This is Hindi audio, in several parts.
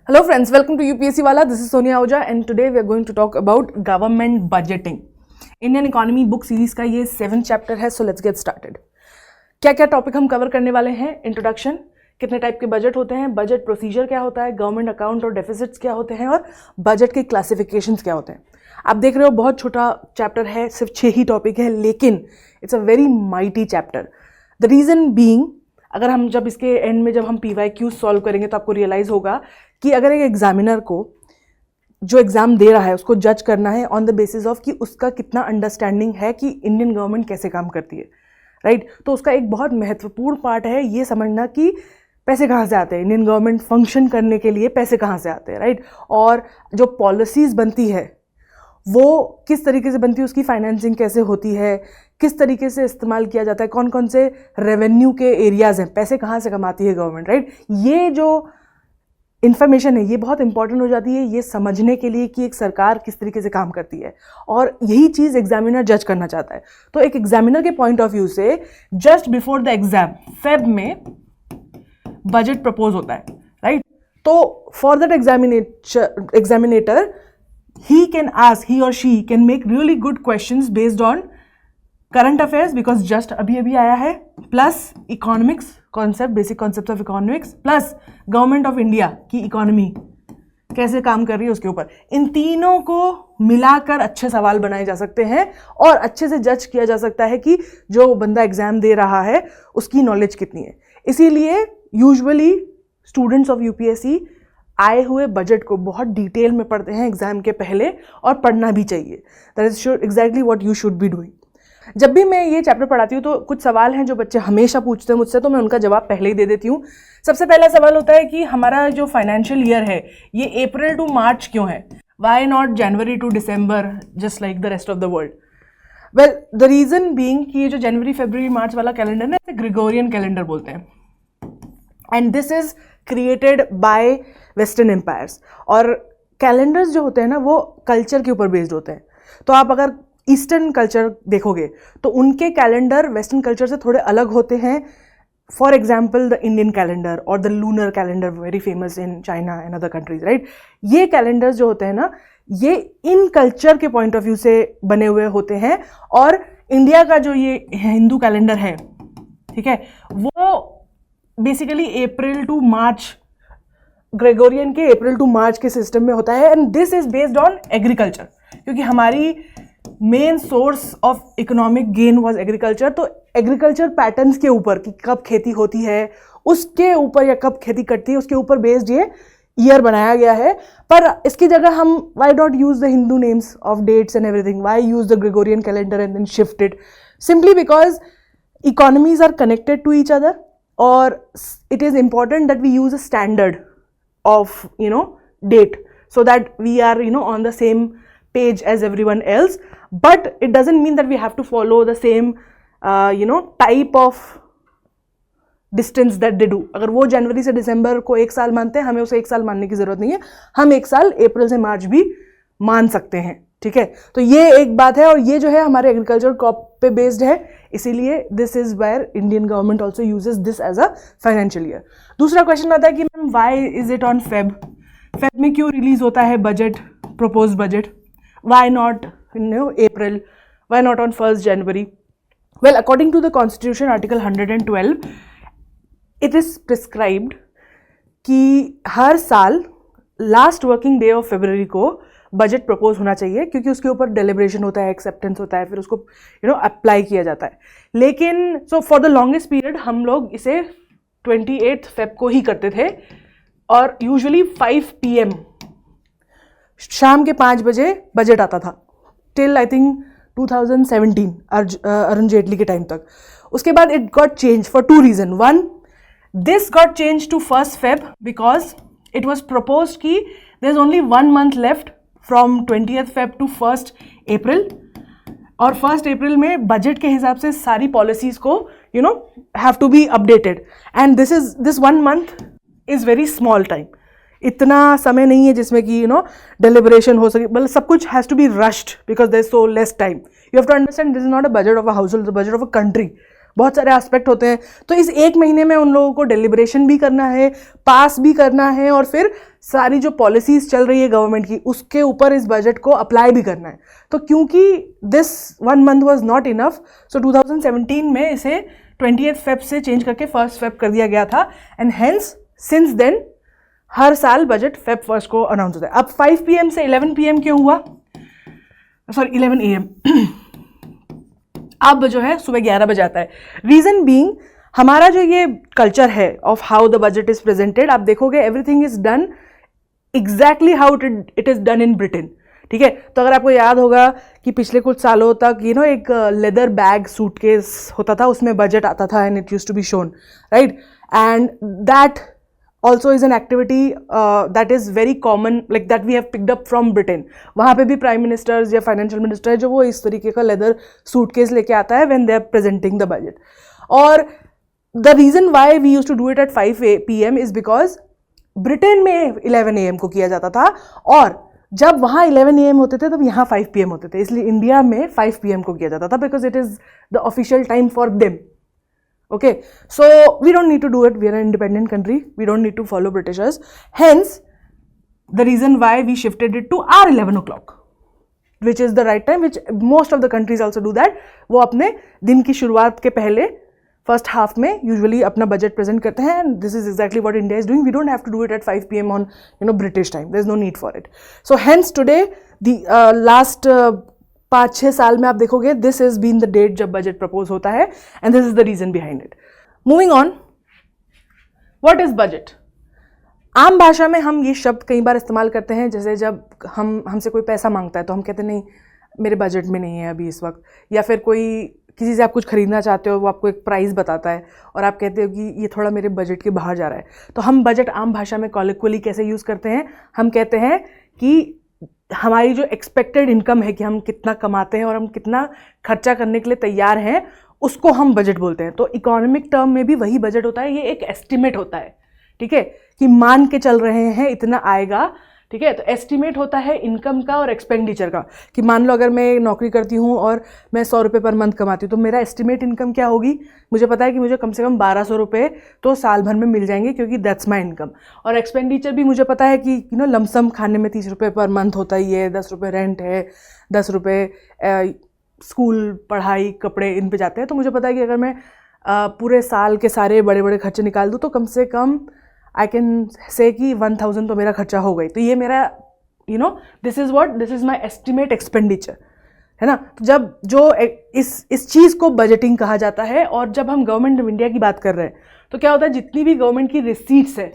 Hello friends, welcome to UPSC Wala. This is Sonia Ahuja and today we are going to talk about government budgeting. Indian Economy book series का ये 7th chapter है, so let's get started. क्या क्या टॉपिक हम कवर करने वाले हैं? इंट्रोडक्शन, कितने टाइप के बजट होते हैं, बजट प्रोसीजर क्या होता है, गवर्नमेंट अकाउंट और डेफिसिट्स क्या होते हैं और बजट के क्लासिफिकेशंस क्या होते हैं. आप देख रहे हो बहुत छोटा चैप्टर है, सिर्फ 6 ही टॉपिक है, लेकिन it's a very mighty chapter. The reason being, अगर हम जब इसके एंड में जब हम PYQ सॉल्व करेंगे तो आपको रियलाइज़ होगा कि अगर एक एग्जामिनर को जो एग्ज़ाम दे रहा है उसको जज करना है ऑन द बेसिस ऑफ कि उसका कितना अंडरस्टैंडिंग है कि इंडियन गवर्नमेंट कैसे काम करती है, राइट. तो उसका एक बहुत महत्वपूर्ण पार्ट है ये समझना कि पैसे कहाँ से आते हैं, इंडियन गवर्नमेंट फंक्शन करने के लिए पैसे कहाँ से आते हैं, राइट. और जो पॉलिसीज़ बनती है वो किस तरीके से बनती है, उसकी फाइनेंसिंग कैसे होती है, किस तरीके से इस्तेमाल किया जाता है, कौन कौन से रेवेन्यू के एरियाज़ हैं, पैसे कहाँ से कमाती है गवर्नमेंट, राइट. ये जो इन्फॉर्मेशन है ये बहुत इंपॉर्टेंट हो जाती है ये समझने के लिए कि एक सरकार किस तरीके से काम करती है, और यही चीज़ एग्जामिनर जज करना चाहता है. तो एक एग्जामिनर के पॉइंट ऑफ व्यू से just before the exam Feb में बजट प्रपोज होता है, राइट. तो for that examinator he or she can make really good questions based on current affairs because just अभी आया है, plus economics concept, basic concepts of economics, plus government of India की economy कैसे काम कर रही है उसके ऊपर. इन तीनों को मिलाकर अच्छे सवाल बनाए जा सकते हैं और अच्छे से जज किया जा सकता है कि जो बंदा एग्जाम दे रहा है उसकी नॉलेज कितनी है. इसीलिए यूजुअली स्टूडेंट्स ऑफ UPSC आए हुए बजट को बहुत डिटेल में पढ़ते हैं एग्जाम के पहले, और पढ़ना भी चाहिए. That is exactly what you should be doing. जब भी मैं ये चैप्टर पढ़ाती हूँ तो कुछ सवाल हैं जो बच्चे हमेशा पूछते हैं मुझसे, तो मैं उनका जवाब पहले ही दे देती हूँ. सबसे पहला सवाल होता है कि हमारा जो फाइनेंशियल ईयर है ये अप्रैल टू मार्च क्यों है, why not January to December just like the rest of the world. Well, the reason being कि ये जो जनवरी फरवरी मार्च वाला कैलेंडर है ग्रेगोरियन कैलेंडर बोलते हैं, and this is created by western empires. और कैलेंडर्स जो होते हैं ना वो कल्चर के ऊपर बेस्ड होते हैं. तो आप अगर ईस्टर्न कल्चर देखोगे तो उनके कैलेंडर वेस्टर्न कल्चर से थोड़े अलग होते हैं. For example the Indian calendar और the lunar calendar, very famous in China and other countries, right. ये कैलेंडर्स जो होते हैं ना ये इन कल्चर के पॉइंट ऑफ व्यू से बने हुए होते हैं. और इंडिया का जो ये हिंदू कैलेंडर है, ठीक है, वो basically April to March, Gregorian के अप्रैल टू मार्च के सिस्टम में होता है. And this is based on agriculture, क्योंकि हमारी main source of economic gain was agriculture. तो एग्रीकल्चर पैटर्न्स के ऊपर कि कब खेती होती है उसके ऊपर, या कब खेती कटती है उसके ऊपर बेस्ड ये ईयर बनाया गया है. पर इसकी जगह हम why don't use the Hindu names of dates and everything, why use the Gregorian calendar and then shift it, simply because economies are connected to each other, or it is important that we use a standard of date so that we are on the same page as everyone else. But it doesn't mean that we have to follow the same type of distance that they do. अगर वो जनवरी से दिसंबर को एक साल मानते हैं, हमें उसे एक साल मानने की जरूरत नहीं है. हम एक साल अप्रैल से मार्च भी मान सकते हैं, ठीक है. तो ये एक बात है, और ये जो है हमारे एग्रीकल्चर क्रॉप पे बेस्ड है, इसीलिए this is where Indian government also uses this as a financial year. दूसरा क्वेश्चन आता है कि ma'am why is it on Feb में क्यों रिलीज होता है budget, propose budget, why not April, why not on 1st January. Well, according to the constitution article 112 it is prescribed कि हर साल last working day of February को बजट प्रपोज होना चाहिए, क्योंकि उसके ऊपर डेलिब्रेशन होता है, एक्सेप्टेंस होता है, फिर उसको अप्लाई किया जाता है. लेकिन so for the longest period हम लोग इसे 28 फेब को ही करते थे, और यूजुअली 5 PM शाम के 5 बजे बजट आता था till I think 2017 Arun Jaitley के टाइम तक. उसके बाद it got change for 2 reason. One, this got change to 1st Feb because it was propose कि there is only 1 month left from 20th Feb to 1st April, और 1st April में बजट के हिसाब से सारी पॉलिसीज़ को have to be updated, and this 1 month is very small time. इतना समय नहीं है जिसमें कि deliberation हो सके, मतलब सब कुछ has to be rushed because there is so less time. You have to understand this is not a budget of a household, it's a budget of a country. बहुत सारे एस्पेक्ट होते हैं। तो इस एक महीने में उन लोगों को डेलिब्रेशन भी करना है, पास भी करना है, और फिर सारी जो पॉलिसीज चल रही है गवर्नमेंट की उसके ऊपर इस बजट को अप्लाई भी करना है। तो क्योंकि this 1 month was not enough, so 2017 में इसे 20th फेब से चेंज करके 1st फेब कर दिया गया था, एंड हेंस सिंस देन हर साल बजट फेब 1 को अनाउंस होता है। अब 5 PM से 11 PM क्यों हुआ, सॉरी 11 AM अब जो है सुबह 11 बजे आता है। रीजन बीइंग हमारा जो ये कल्चर है of how the budget is presented, आप देखोगे everything is done exactly how it is done in Britain, ठीक है। तो अगर आपको याद होगा कि पिछले कुछ सालों तक एक लेदर बैग सूटकेस होता था, उसमें बजट आता था and it used to be shown, right, and that also is an activity that is very common, like that we have picked up from Britain. वहाँ पे भी प्राइम मिनिस्टर्स या फाइनेंशियल मिनिस्टर है जो वो इस तरीके का लेदर सूटकेस लेके आता है when they are presenting the budget. और the reason why we used to do it at 5 PM is because Britain में 11 AM को किया जाता था, और जब वहाँ 11 AM होते थे तब यहाँ 5 PM होते थे, इसलिए इंडिया में 5 PM को किया जाता था because it is the official time for them. Okay, so we don't need to do it. We are an independent country. We don't need to follow Britishers. Hence, the reason why we shifted it to our 11 o'clock, which is the right time, which most of the countries also do that. वो अपने दिन की शुरुआत के पहले first half में usually अपना budget present करते हैं, and this is exactly what India is doing. We don't have to do it at 5 PM on British time. There's no need for it. So hence today the last 5-6 साल में आप देखोगे this is been the date जब बजट प्रपोज होता है, and this is the reason behind it. Moving on, what is budget? आम भाषा में हम ये शब्द कई बार इस्तेमाल करते हैं, जैसे जब हमसे कोई पैसा मांगता है तो हम कहते हैं नहीं मेरे बजट में नहीं है अभी इस वक्त, या फिर कोई किसी से आप कुछ खरीदना चाहते हो, वो आपको एक प्राइस बताता है और आप कहते हो कि ये थोड़ा मेरे बजट के बाहर जा रहा है, तो हम बजट आम भाषा में कॉलिक्वली कैसे यूज़ करते हैं? हम कहते हैं कि हमारी जो एक्सपेक्टेड इनकम है कि हम कितना कमाते हैं और हम कितना खर्चा करने के लिए तैयार हैं, उसको हम बजट बोलते हैं। तो इकोनॉमिक टर्म में भी वही बजट होता है, ये एक एस्टिमेट होता है, ठीक है, कि मान के चल रहे हैं इतना आएगा, ठीक है। तो एस्टिमेट होता है इनकम का और एक्सपेंडिचर का, कि मान लो अगर मैं नौकरी करती हूँ और मैं 100 रुपये पर मंथ कमाती हूँ, तो मेरा एस्टिमेट इनकम क्या होगी? मुझे पता है कि मुझे कम से कम 1200 रुपये तो साल भर में मिल जाएंगे, क्योंकि दैट्स माई इनकम। और एक्सपेंडिचर भी मुझे पता है कि लमसम खाने में 30 रुपये पर मंथ होता ही है, 10 रुपये रेंट है, 10 रुपये स्कूल पढ़ाई कपड़े इन पे जाते हैं। तो मुझे पता है कि अगर मैं पूरे साल के सारे बड़े बड़े खर्चे निकाल दूँ तो कम से कम आई कैन से कि 1000 तो मेरा खर्चा हो गई। तो ये मेरा this is my estimate expenditure, है ना। तो जब जो इस चीज़ को बजटिंग कहा जाता है, और जब हम गवर्नमेंट ऑफ इंडिया की बात कर रहे हैं तो क्या होता है, जितनी भी गवर्नमेंट की रिसीट्स है,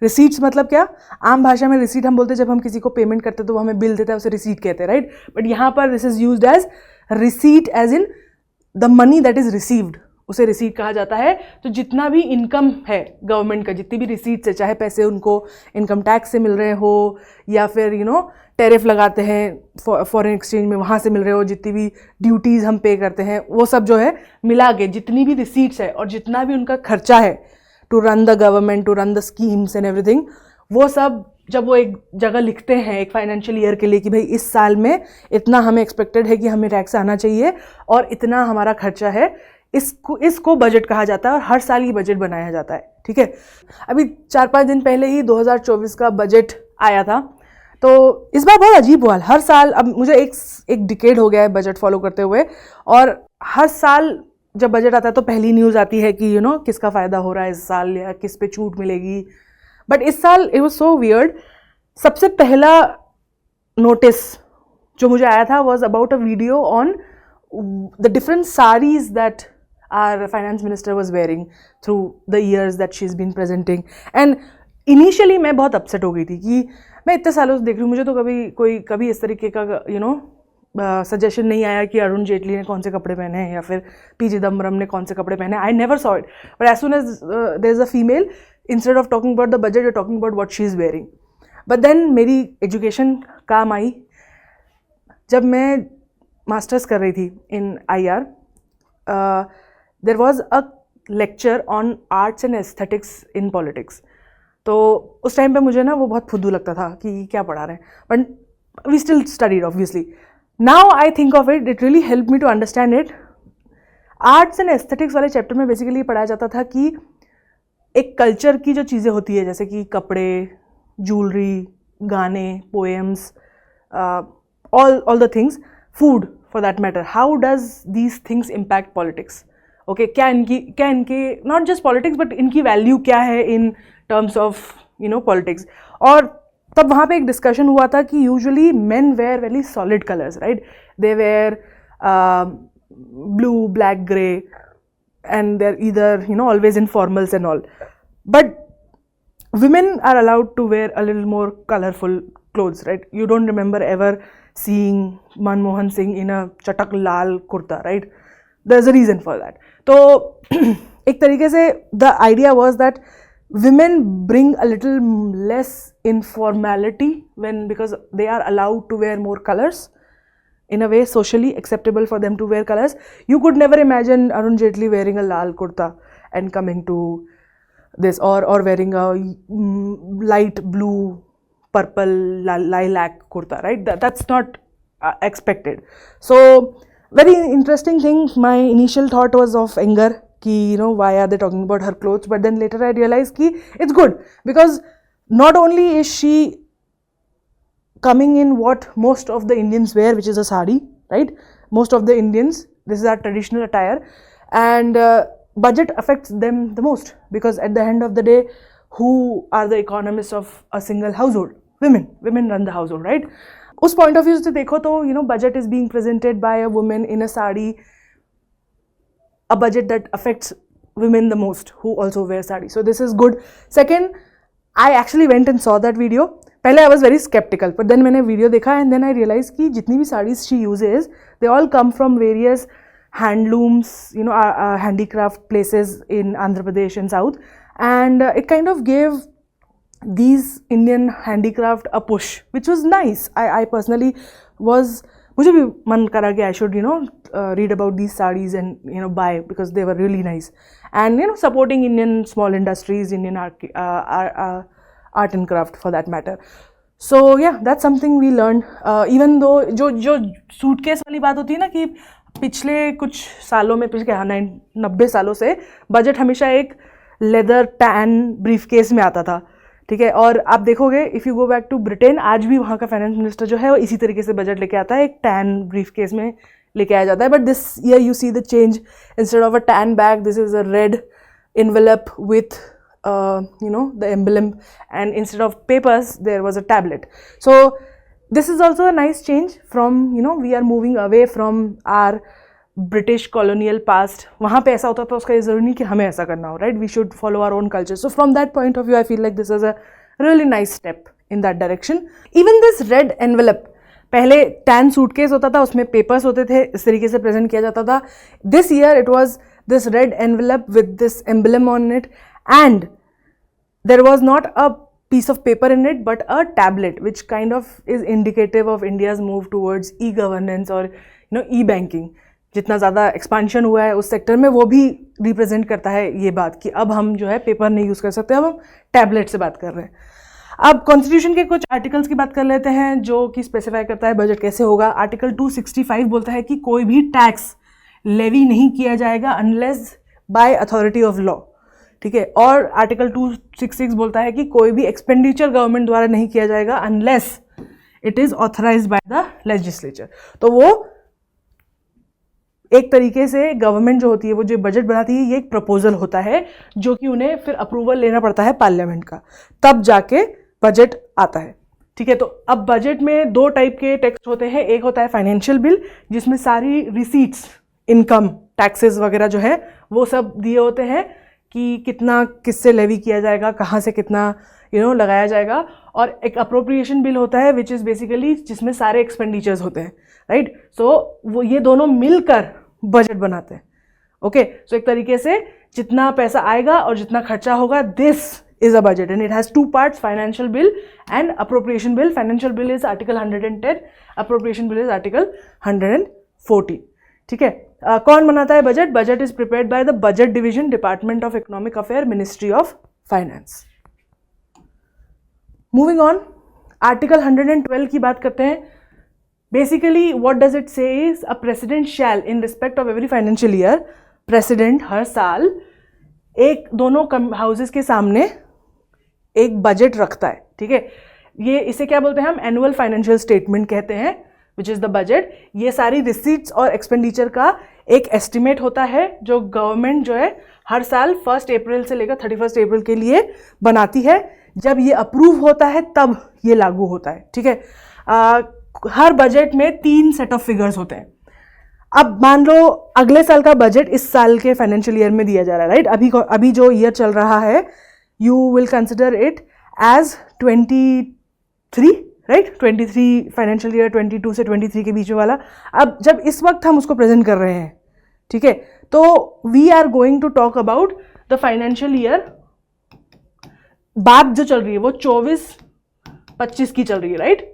रिसीट्स मतलब क्या? आम भाषा में रिसीट हम बोलते हैं जब हम किसी को पेमेंट करते हैं तो वो हमें बिल देता है, उसे रिसीट कहते हैं, राइट। बट यहाँ पर this is used as receipt as in the money that is received, उसे रिसीट कहा जाता है। तो जितना भी इनकम है गवर्नमेंट का, जितनी भी रिसीट्स है, चाहे पैसे उनको इनकम टैक्स से मिल रहे हो या फिर टैरिफ लगाते हैं फॉरेन एक्सचेंज में वहाँ से मिल रहे हो, जितनी भी ड्यूटीज़ हम पे करते हैं, वो सब जो है मिला के जितनी भी रिसीट्स है और जितना भी उनका खर्चा है to run the government, to run the schemes and everything, वो सब जब वो एक जगह लिखते हैं एक फाइनेंशियल ईयर के लिए कि भाई इस साल में इतना हमें एक्सपेक्टेड है कि हमें टैक्स आना चाहिए और इतना हमारा खर्चा है, इसको बजट कहा जाता है और हर साल ये बजट बनाया जाता है, ठीक है। अभी 4-5 दिन पहले ही 2024 का बजट आया था, तो इस बार बहुत अजीब हुआ। हर साल, अब मुझे एक डिकेड हो गया है बजट फॉलो करते हुए, और हर साल जब बजट आता है तो पहली न्यूज़ आती है कि किसका फ़ायदा हो रहा है इस साल या किस पे छूट मिलेगी। बट इस साल इट वाज सो वियर्ड। सबसे पहला नोटिस जो मुझे आया था was about a video on the different saris that our finance minister was wearing through the years that she's been presenting, and initially मैं बहुत upset हो गई थी कि मैं इतने सालों से देख रही हूँ, मुझे तो कभी इस तरीके का सजेशन नहीं आया कि अरुण जेटली ने कौन से कपड़े पहने हैं या फिर पी चिदम्बरम ने कौन से कपड़े पहने हैं। I never saw it, but as soon as there is a female, instead of talking about the budget you talking about what she is wearing. But then मेरी एजुकेशन काम आई जब मैं मास्टर्स कर रही थी in IR। There was a lecture on arts and aesthetics in politics. तो उस टाइम पे मुझे ना वो बहुत फुद्दू लगता था कि क्या पढ़ा रहे हैं, but we still studied obviously. Now I think of it, it really help me to understand it. Arts and aesthetics वाले चैप्टर में बेसिकली पढ़ाया जाता था कि एक कल्चर की जो चीज़ें होती है जैसे कि कपड़े, ज्वेलरी, गाने, poems, all the things, food for that matter, how does these things impact politics? Okay, क्या इनके नॉट जस्ट पॉलिटिक्स बट इनकी वैल्यू क्या है इन टर्म्स ऑफ पॉलिटिक्स. और तब वहाँ पे एक डिस्कशन हुआ था कि usually men were very solid colours, right? They were blue, black, grey, and they're either always in formals and all, but women are allowed to wear a little more colorful clothes, right? You don't remember ever seeing Manmohan Singh in a chatak lal kurta, right? There's a reason for that. So ek tarike se the idea was that women bring a little less informality because they are allowed to wear more colors. In a way, socially acceptable for them to wear colors. You could never imagine Arun Jaitley wearing a lal kurta and coming to this, or wearing a light blue, purple, lilac kurta, right? That's not expected. So, very interesting thing. My initial thought was of anger, ki why are they talking about her clothes? But then later I realized ki it's good because not only is she coming in what most of the Indians wear, which is a sari, right? Most of the Indians, this is our traditional attire, and budget affects them the most because at the end of the day, who are the economists of a single household? Women run the household, right? उस point of view से देखो तो budget is being presented by a woman in a sari, a budget that affects women the most who also wear sari. So this is good. Second, I actually went and saw that video. पहले I was very skeptical, but then मैंने वीडियो देखा and then I realized कि जितनी भी saris she uses, they all come from various handlooms, handicraft places in Andhra Pradesh and South, and it kind of gave these Indian handicraft a push, which was nice. I personally was, मुझे भी मन करा कि I should read about these sarees and buy because they were really nice, and supporting Indian small industries, Indian art and craft for that matter. So yeah, that's something we learned. Even though जो सूटकेस वाली बात होती है ना कि पिछले कुछ सालों में, पिछले 90 सालों से बजट हमेशा एक लेदर टैन ब्रीफ केस में आता था, ठीक है? और आप देखोगे if you go back to Britain, आज भी वहाँ का फाइनेंस मिनिस्टर जो है वो इसी तरीके से बजट लेके आता है, एक टैन ब्रीफ केस में लेके आया जाता है. But this year you see the change. Instead of a tan bag, this is a red envelope with the emblem, and instead of papers there was a tablet. So this is also a nice change from we are moving away from our British colonial past. वहाँ पे ऐसा होता था, उसका ये ज़रूरी नहीं कि हमें ऐसा करना हो, right? We should follow our own culture. So from that point of view, I feel like this is a really nice step in that direction. Even this red envelope, पहले टैन सूटकेस होता था, उसमें पेपर्स होते थे, इस तरीके से प्रेजेंट किया जाता था. This year it was this red envelope with this emblem on it, and there was not a piece of paper in it but a tablet, which kind of is indicative of India's move towards e-governance or e-banking. जितना ज़्यादा एक्सपांशन हुआ है उस सेक्टर में, वो भी रिप्रेजेंट करता है ये बात कि अब हम जो है पेपर नहीं यूज़ कर सकते, अब हम टैबलेट से बात कर रहे हैं. अब कॉन्स्टिट्यूशन के कुछ आर्टिकल्स की बात कर लेते हैं जो कि स्पेसिफाई करता है बजट कैसे होगा. आर्टिकल 265 बोलता है कि कोई भी टैक्स लेवी नहीं किया जाएगा unless by authority of law, ठीक है? और आर्टिकल 266 बोलता है कि कोई भी एक्सपेंडिचर गवर्नमेंट द्वारा नहीं किया जाएगा unless it is authorised by the legislature. तो वो एक तरीके से गवर्नमेंट जो होती है, वो जो बजट बनाती है, ये एक प्रपोजल होता है जो कि उन्हें फिर अप्रूवल लेना पड़ता है पार्लियामेंट का, तब जाके बजट आता है, ठीक है? तो अब बजट में दो टाइप के टेक्स्ट होते हैं. एक होता है फाइनेंशियल बिल, जिसमें सारी रिसीट्स, इनकम, टैक्सेस वगैरह जो है वो सब दिए होते हैं कि कितना किससे लेवी किया जाएगा, कहाँ से कितना लगाया जाएगा. और एक अप्रोप्रिएशन बिल होता है विच इज़ बेसिकली जिसमें सारे एक्सपेंडिचर्स होते हैं, राइट? सो वो ये दोनों मिलकर बजट बनाते हैं. ओके, सो एक तरीके से जितना पैसा आएगा और जितना खर्चा होगा, this is a budget and it has two parts, financial bill and appropriation bill. Financial bill is article 110, appropriation bill is article 140, ठीक है? कौन बनाता है budget? Budget is prepared by the budget division, department of economic affair, ministry of finance. Moving on, article 112 की बात करते हैं. Basically what does it say is a president shall in respect of every financial year president हर साल दोनों हाउसेस के सामने एक बजट रखता है, ठीक है। ये इसे क्या बोलते हैं हम, एनुअल फाइनेंशियल स्टेटमेंट कहते हैं, विच इज़ द बजट। ये सारी रिसीट्स और एक्सपेंडिचर का एक एस्टिमेट होता है जो गवर्नमेंट जो है हर साल 1 अप्रैल से लेकर 31 अप्रैल के लिए बनाती है। जब ये अप्रूव होता है तब ये लागू होता है, ठीक है। हर बजट में 3 सेट ऑफ फिगर्स होते हैं। अब मान लो अगले साल का बजट इस साल के फाइनेंशियल ईयर में दिया जा रहा है, राइट। अभी जो ईयर चल रहा है, you will consider it as 23, right. 23 financial year 22 से 23 के बीच वाला। अब जब इस वक्त हम उसको प्रेजेंट कर रहे हैं, ठीक है, तो we are going to talk about the financial year. बात जो चल रही है वो 24-25 की चल रही है, राइट,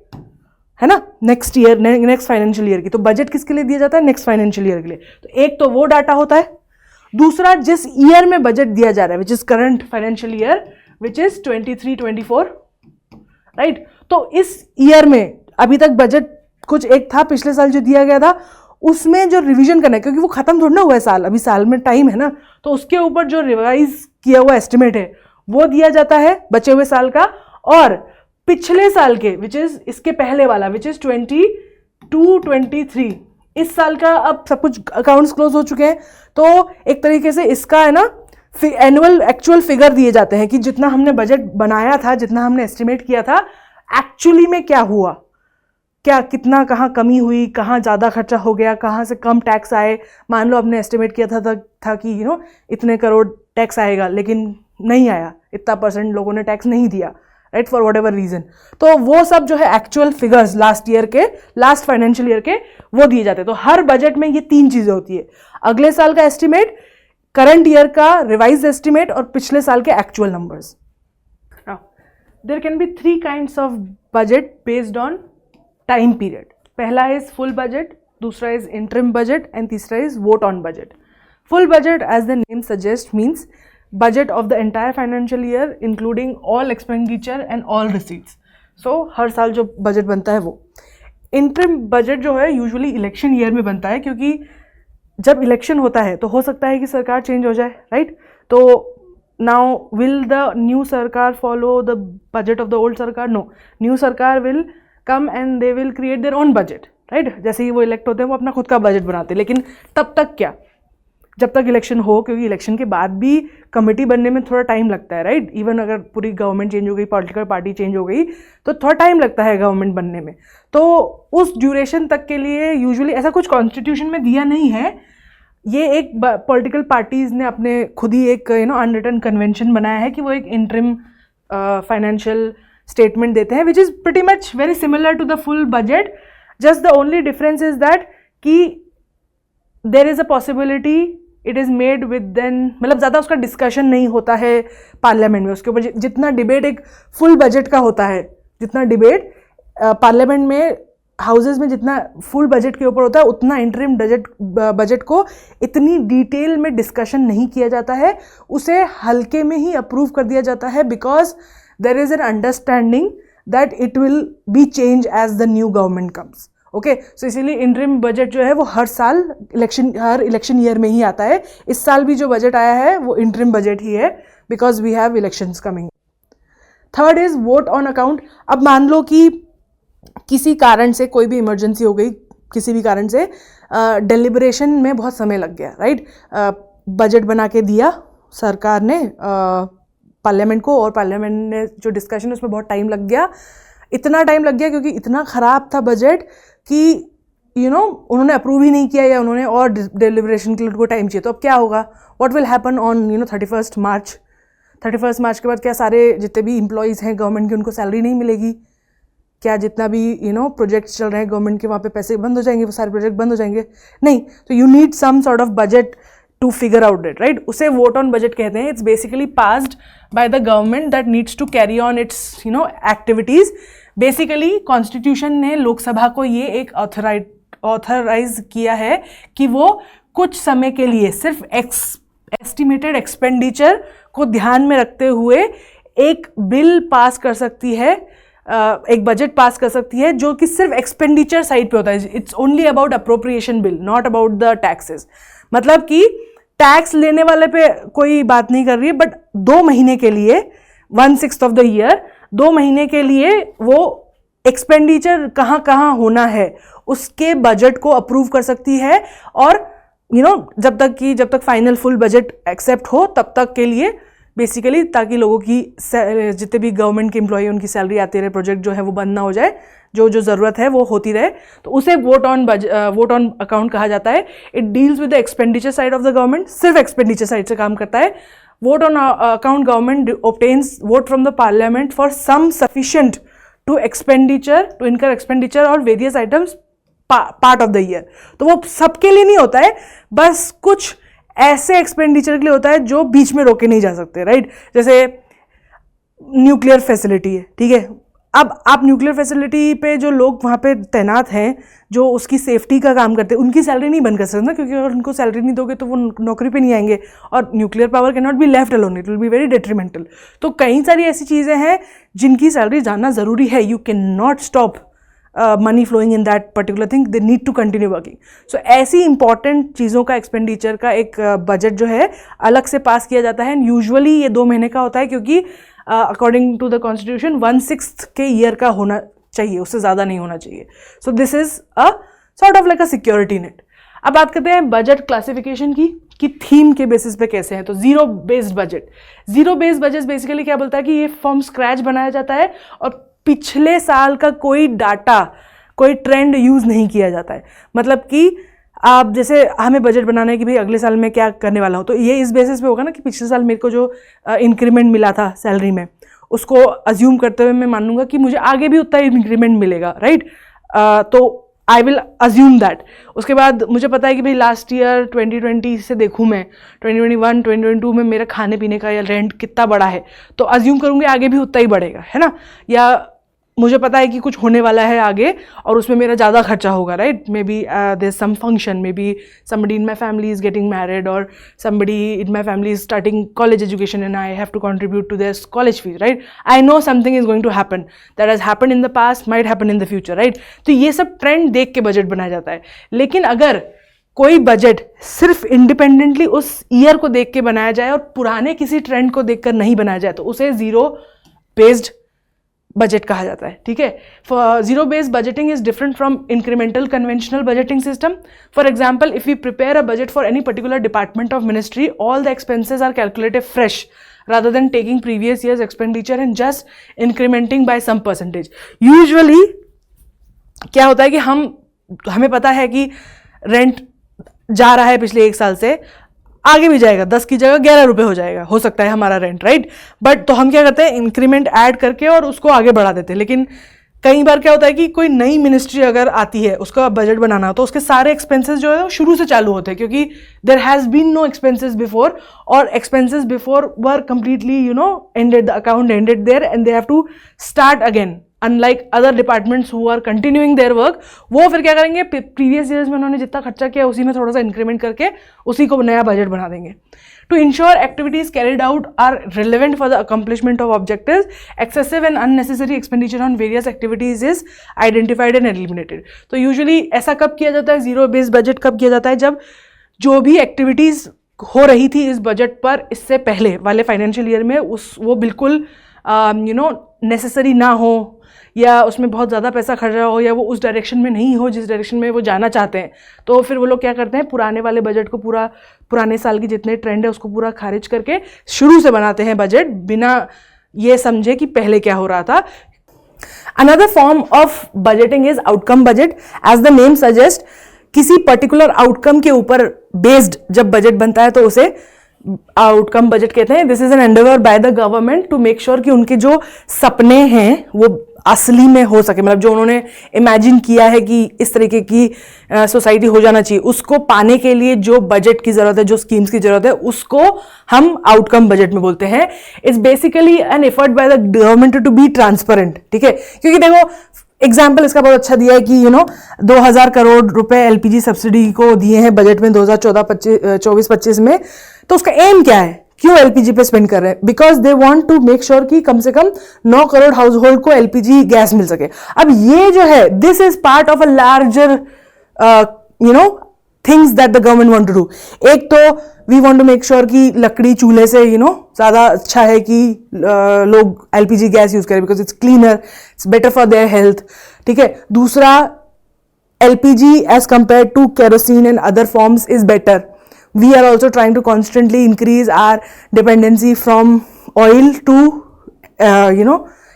है ना, next year, next financial year की। तो बजट किसके लिए दिया जाता है, नेक्स्ट फाइनेंशियल ईयर के लिए। तो एक तो वो डाटा होता है, दूसरा जिस ईयर में बजट दिया जा रहा है, which is current financial year, which is 23-24, right. तो इस ईयर में अभी तक बजट कुछ एक था, पिछले साल जो दिया गया था उसमें जो रिवीजन करना है, क्योंकि वो खत्म थोड़ा ना हुआ है साल, अभी साल में टाइम है ना, तो उसके ऊपर जो रिवाइज किया हुआ एस्टिमेट है वो दिया जाता है बचे हुए साल का। और पिछले साल के, विच इज इसके पहले वाला, विच इज 22-23, इस साल का अब सब कुछ अकाउंट्स क्लोज हो चुके हैं, तो एक तरीके से इसका है ना एनुअल एक्चुअल फिगर दिए जाते हैं कि जितना हमने बजट बनाया था, जितना हमने एस्टिमेट किया था, एक्चुअली में क्या हुआ, क्या कितना, कहाँ कमी हुई, कहाँ ज़्यादा खर्चा हो गया, कहाँ से कम टैक्स आए। मान लो हमने एस्टिमेट किया था कि इतने करोड़ टैक्स आएगा, लेकिन नहीं आया, इतना % लोगों ने टैक्स नहीं दिया, right, for whatever reason. तो वो सब जो है एक्चुअल फिगर्स लास्ट ईयर के, लास्ट फाइनेंशियल ईयर के, वो दिए जाते हैं। तो हर बजट में ये 3 चीज़ें होती है, अगले साल का एस्टिमेट, करंट ईयर का रिवाइज एस्टिमेट और पिछले साल के actual numbers. There can be 3 kinds of budget based on time period. पहला इज फुल बजट, दूसरा इज इंटरिम बजट एंड तीसरा is vote on budget. Full budget, as the name suggest, means budget of the entire financial year including all expenditure and all receipts. So हर साल जो बजट बनता है वो। इंटरिम बजट जो है यूजुअली इलेक्शन ईयर में बनता है, क्योंकि जब इलेक्शन होता है तो हो सकता है कि सरकार चेंज हो जाए, राइट। तो नाउ विल द न्यू सरकार follow the budget of the old सरकार? नो, न्यू सरकार will come and they will create their own budget, right. जैसे ही वो इलेक्ट होते हैं वो अपना खुद का बजट बनाते हैं, लेकिन तब तक क्या, जब तक इलेक्शन हो, क्योंकि इलेक्शन के बाद भी कमेटी बनने में थोड़ा टाइम लगता है, राइट। इवन अगर पूरी गवर्नमेंट चेंज हो गई, पॉलिटिकल पार्टी चेंज हो गई, तो थोड़ा टाइम लगता है गवर्नमेंट बनने में। तो उस ड्यूरेशन तक के लिए यूजुअली ऐसा कुछ कॉन्स्टिट्यूशन में दिया नहीं है, ये एक पॉलिटिकल पार्टीज़ ने अपने खुद ही एक अनरिटन कन्वेंशन बनाया है कि वो एक इंटरिम फाइनेंशियल स्टेटमेंट देते हैं, which is pretty much very similar to the full budget. Just the only difference is that कि there is a possibility it is made with then, मतलब ज़्यादा उसका डिस्कशन नहीं होता है पार्लियामेंट में उसके ऊपर। जितना डिबेट एक फुल बजट का होता है, जितना डिबेट पार्लियामेंट में हाउसेज में जितना फुल बजट के ऊपर होता है, उतना इंटरिम बजट को इतनी डिटेल में डिस्कशन नहीं किया जाता है, उसे हल्के में ही अप्रूव कर दिया जाता है, because there is an understanding that it will be change as the new government comes. Okay, so इसीलिए इंटरिम बजट जो है वो हर साल हर इलेक्शन ईयर में ही आता है। इस साल भी जो बजट आया है वो इंटरिम बजट ही है, because we have elections coming. Third is vote on account. अब मान लो कि किसी कारण से कोई भी इमरजेंसी हो गई, किसी भी कारण से डेलिब्रेशन में बहुत समय लग गया, राइट। बजट बना के दिया सरकार ने पार्लियामेंट को, और पार्लियामेंट ने जो डिस्कशन उसमें बहुत टाइम लग गया। इतना टाइम लग गया क्योंकि इतना ख़राब था बजट कि उन्होंने अप्रूव ही नहीं किया, या उन्होंने और डेलिब्रेशन के लिए उनको टाइम चाहिए। तो अब क्या होगा, व्हाट विल हैपन ऑन 31 मार्च? 31 मार्च के बाद क्या सारे जितने भी एम्प्लॉयज़ हैं गवर्नमेंट के, उनको सैलरी नहीं मिलेगी? क्या जितना भी प्रोजेक्ट्स चल रहे हैं गवर्नमेंट के, वहाँ पे पैसे बंद हो जाएंगे, वो सारे प्रोजेक्ट बंद हो जाएंगे? नहीं। तो you need some sort of budget to figure out it, right. उसे वोट ऑन बजट कहते हैं। It's basically passed by the government that needs to carry on its activities. Basically constitution ने लोकसभा को ये एक ऑथराइज किया है कि वो कुछ समय के लिए सिर्फ एस्टिमेटेड एक्सपेंडिचर को ध्यान में रखते हुए एक बिल पास कर सकती है, एक बजट पास कर सकती है, जो कि सिर्फ एक्सपेंडिचर साइड पे होता है। It's only about appropriation bill, not about the taxes. मतलब कि टैक्स लेने वाले पे कोई बात नहीं कर रही है, बट 2 महीने के लिए 1/6 ऑफ द ईयर 2 महीने के लिए वो एक्सपेंडिचर कहाँ कहाँ होना है उसके बजट को अप्रूव कर सकती है। और जब तक फाइनल फुल बजट एक्सेप्ट हो तब तक के लिए बेसिकली, ताकि लोगों की जितने भी गवर्नमेंट के एम्प्लॉय उनकी सैलरी आती रहे, प्रोजेक्ट जो है वो बंद ना हो जाए, जो ज़रूरत है वो होती रहे, तो उसे वोट ऑन अकाउंट कहा जाता है। It deals with the expenditure side of the government, सिर्फ एक्सपेंडिचर साइड से काम करता है। Vote on account government obtains vote from the parliament for some sufficient to incur expenditure और various items part of the year. तो वो सबके लिए नहीं होता है, बस कुछ ऐसे एक्सपेंडिचर के लिए होता है जो बीच में रोके नहीं जा सकते, राइट। जैसे न्यूक्लियर फैसिलिटी है, ठीक है। अब आप न्यूक्लियर फैसिलिटी पे जो लोग वहाँ पे तैनात हैं, जो उसकी सेफ्टी का काम करते हैं, उनकी सैलरी नहीं बंद कर सकते ना, क्योंकि अगर उनको सैलरी नहीं दोगे तो वो नौकरी पे नहीं आएंगे, और nuclear power can not be left alone, it will be very detrimental. तो कई सारी ऐसी चीज़ें हैं जिनकी सैलरी जानना ज़रूरी है। You can not stop money flowing in that particular thing, they need to continue working. So ऐसी इंपॉर्टेंट चीज़ों का एक्सपेंडिचर का एक बजट जो है अलग से पास किया जाता है। यूजुअली ये 2 महीने का होता है, क्योंकि अकॉर्डिंग टू द कॉन्स्टिट्यूशन 1/6 के ईयर का होना चाहिए, उससे ज़्यादा नहीं होना चाहिए। सो this is a sort of like a security net. अब बात करते हैं बजट क्लासिफिकेशन की, कि थीम के बेसिस पे कैसे है। तो जीरो बेस्ड बजट बेसिकली क्या बोलता है कि ये फ्रॉम स्क्रैच बनाया जाता है और पिछले साल का कोई डाटा, कोई ट्रेंड यूज नहीं किया जाता है। मतलब कि आप जैसे हमें बजट बनाना है कि भाई अगले साल में क्या करने वाला हूँ, तो ये इस बेसिस पे होगा ना कि पिछले साल मेरे को जो इंक्रीमेंट मिला था सैलरी में, उसको अज्यूम करते हुए मैं मानूंगा कि मुझे आगे भी उतना इंक्रीमेंट मिलेगा, राइट। तो आई विल अज्यूम दैट। उसके बाद मुझे पता है कि भाई लास्ट ईयर 2020 से देखूँ मैं 2021 2022 में मेरा खाने पीने का या रेंट कितना बड़ा है, तो अज्यूम करूँगी आगे भी उतना ही बढ़ेगा, है ना। या मुझे पता है कि कुछ होने वाला है आगे और उसमें मेरा ज़्यादा खर्चा होगा, right. Maybe there some function, maybe somebody in my family is getting married, or somebody in my family is starting college education and I have to contribute to their college fees, right. I know something is going to happen that has happened in the past, might happen in the future, right. तो ये सब ट्रेंड देख के बजट बनाया जाता है। लेकिन अगर कोई बजट सिर्फ इंडिपेंडेंटली उस ईयर को देख के बनाया जाए और पुराने किसी ट्रेंड को देखकर नहीं बनाया जाए, तो उसे जीरो बेस्ड बजट कहा जाता है, ठीक है। Zero based budgeting is different from incremental conventional budgeting system. For example, if you prepare a budget for any particular department of ministry, all the expenses are calculated fresh rather than taking previous year's expenditure and just incrementing by some percentage. Usually क्या होता है कि हमें पता है कि रेंट जा रहा है पिछले 1 साल से, आगे भी जाएगा, 10 की जगह 11 रुपये हो जाएगा, हो सकता है हमारा रेंट, राइट। बट तो हम क्या करते हैं, इंक्रीमेंट ऐड करके और उसको आगे बढ़ा देते हैं। लेकिन कई बार क्या होता है कि कोई नई मिनिस्ट्री अगर आती है, उसका बजट बनाना, तो उसके सारे एक्सपेंसेस जो है वो शुरू से चालू होते हैं, क्योंकि there has been no expenses before, और expenses before were completely ended, the account ended there and they have to start again. Unlike other departments who are continuing their work, वो फिर क्या करेंगे, प्रीवियस ईयर्स में उन्होंने जितना खर्चा किया उसी में थोड़ा सा इंक्रीमेंट करके उसी को नया बजट बना देंगे। To ensure activities carried out are relevant for the accomplishment of objectives, excessive and unnecessary expenditure on various activities is identified and eliminated. तो यूजुअली ऐसा कब किया जाता है, जीरो बेस्ड बजट कब किया जाता है, जब जो भी एक्टिविटीज हो रही थी इस बजट पर इससे पहले वाले फाइनेंशियल ईयर में वो बिल्कुल नेसेसरी ना हो, या उसमें बहुत ज़्यादा पैसा खर्चा हो, या वो उस डायरेक्शन में नहीं हो जिस डायरेक्शन में वो जाना चाहते हैं, तो फिर वो लोग क्या करते हैं, पुराने वाले बजट को पुराने साल की जितने ट्रेंड है उसको पूरा खारिज करके शुरू से बनाते हैं बजट, बिना ये समझे कि पहले क्या हो रहा था। Another form of budgeting is outcome budget. As the name suggest, किसी पर्टिकुलर आउटकम के ऊपर बेस्ड जब बजट बनता है तो उसे आउटकम बजट कहते हैं। This is an endeavour by the government to make sure कि उनके जो सपने हैं वो असली में हो सके, मतलब जो उन्होंने इमेजिन किया है कि इस तरीके की सोसाइटी हो जाना चाहिए, उसको पाने के लिए जो बजट की जरूरत है, जो स्कीम्स की जरूरत है, उसको हम आउटकम बजट में बोलते हैं। It's basically an effort by the government to be transparent, ठीक है। क्योंकि देखो एग्जाम्पल इसका बहुत अच्छा दिया है कि 2000 करोड़ रुपए एलपीजी सब्सिडी को दिए हैं बजट में 2024-25 में। तो उसका एम क्या है, क्यों एलपीजी पे स्पेंड कर रहे हैं, because they want to make sure कि कम से कम 9 करोड़ हाउस होल्ड को एलपीजी गैस मिल सके। अब ये जो है, this is part of a larger things that the government want to do. एक तो we want to make sure कि लकड़ी चूल्हे से ज़्यादा अच्छा है कि लोग एलपीजी गैस यूज करें, because it's cleaner, it's better for their health. ठीक है। दूसरा, LPG as compare to kerosene and other forms is better. We are also trying to constantly increase our dependency from oil to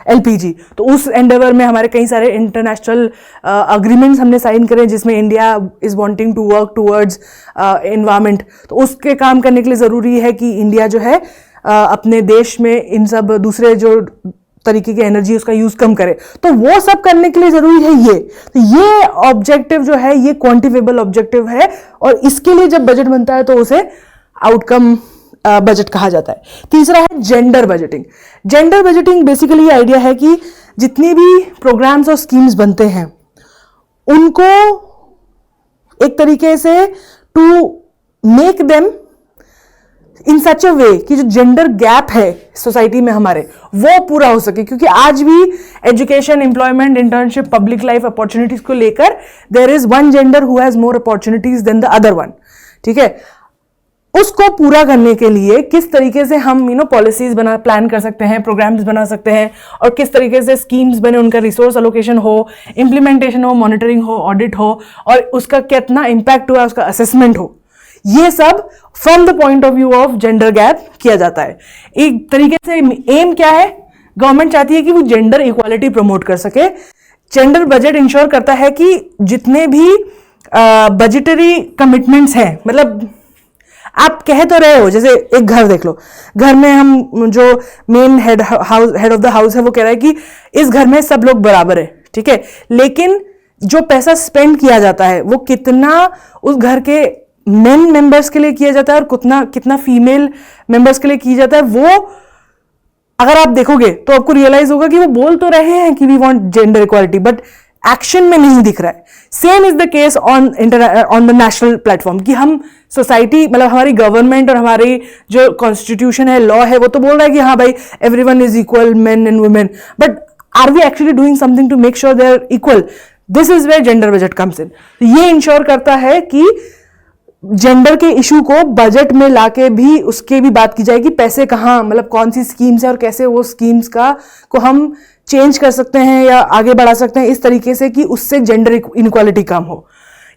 LPG. तो उस एंडेवर में हमारे कई सारे इंटरनेशनल अग्रीमेंट्स हमने साइन करे, जिसमें India is wanting to work towards environment. तो उसके काम करने के लिए ज़रूरी है कि इंडिया जो है अपने देश में इन सब दूसरे जो तरीके की एनर्जी उसका यूज कम करे। तो वो सब करने के लिए जरूरी है ये। तो ये ऑब्जेक्टिव जो है ये क्वांटिफेबल ऑब्जेक्टिव है, और इसके लिए जब बजट बनता है तो उसे आउटकम बजट कहा जाता है। तीसरा है gender budgeting. Gender budgeting basically ये आइडिया है कि जितनी भी प्रोग्राम्स और स्कीम्स बनते हैं उनको एक तरीके से टू मेक देम इन सच अ वे कि जो जेंडर गैप है सोसाइटी में हमारे वो पूरा हो सके। क्योंकि आज भी education, employment, internship, public life opportunities को लेकर there is one gender who has more opportunities than the other one. ठीक है। उसको पूरा करने के लिए किस तरीके से हम पॉलिसीज प्लान कर सकते हैं, प्रोग्राम्स बना सकते हैं, और किस तरीके से स्कीम्स बने, उनका रिसोर्स अलोकेशन हो, इम्प्लीमेंटेशन हो, मॉनिटरिंग हो, ऑडिट हो, और उसका कितना इंपैक्ट हुआ, उसका असेसमेंट हो, ये सब from the point of view of gender gap किया जाता है। एक तरीके से एम क्या है, गवर्नमेंट चाहती है कि वो जेंडर इक्वालिटी प्रमोट कर सके। जेंडर बजट इंश्योर करता है कि जितने भी बजटरी कमिटमेंट्स हैं, मतलब आप कह तो रहे हो, जैसे एक घर देख लो, घर में हम जो main head of the house है वो कह रहा है कि इस घर में सब लोग बराबर है। ठीक है। लेकिन जो पैसा स्पेंड किया जाता है वो कितना उस घर के मेन मेंबर्स के लिए किया जाता है और कितना फीमेल मेंबर्स के लिए किया जाता है, वो अगर आप देखोगे तो आपको रियलाइज होगा कि वो बोल तो रहे हैं कि we want gender equality, but action में नहीं दिख रहा है। Same is the case on the national platform कि हम सोसाइटी, मतलब हमारी गवर्नमेंट और हमारी जो कॉन्स्टिट्यूशन है, लॉ है, वो तो बोल रहा है कि हाँ भाई everyone is equal, men and women, but are we actually doing something to make sure they are equal? This is where gender budget comes in. ये इंश्योर करता है कि जेंडर के इशू को बजट में लाके भी उसके भी बात की जाए कि पैसे कहाँ, मतलब कौन सी स्कीम्स है और कैसे वो स्कीम्स को हम चेंज कर सकते हैं या आगे बढ़ा सकते हैं इस तरीके से कि उससे जेंडर इनक्वालिटी कम हो।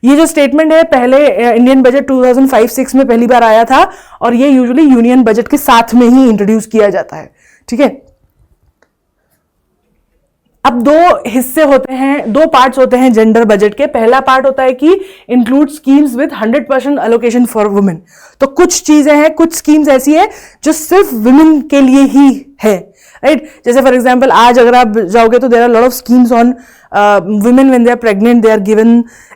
ये जो स्टेटमेंट है पहले इंडियन बजट 2005-06 में पहली बार आया था, और ये यूजुअली यूनियन बजट के साथ में ही इंट्रोड्यूस किया जाता है। ठीक है। अब दो हिस्से होते हैं, दो पार्ट्स होते हैं जेंडर बजट के। पहला पार्ट होता है कि include schemes with 100% allocation for women. तो कुछ चीजें हैं, कुछ स्कीम्स ऐसी है जो सिर्फ वुमेन के लिए ही है, राइट। जैसे फॉर एग्जांपल आज अगर आप जाओगे तो there are lot of schemes on women when they are pregnant, they are given,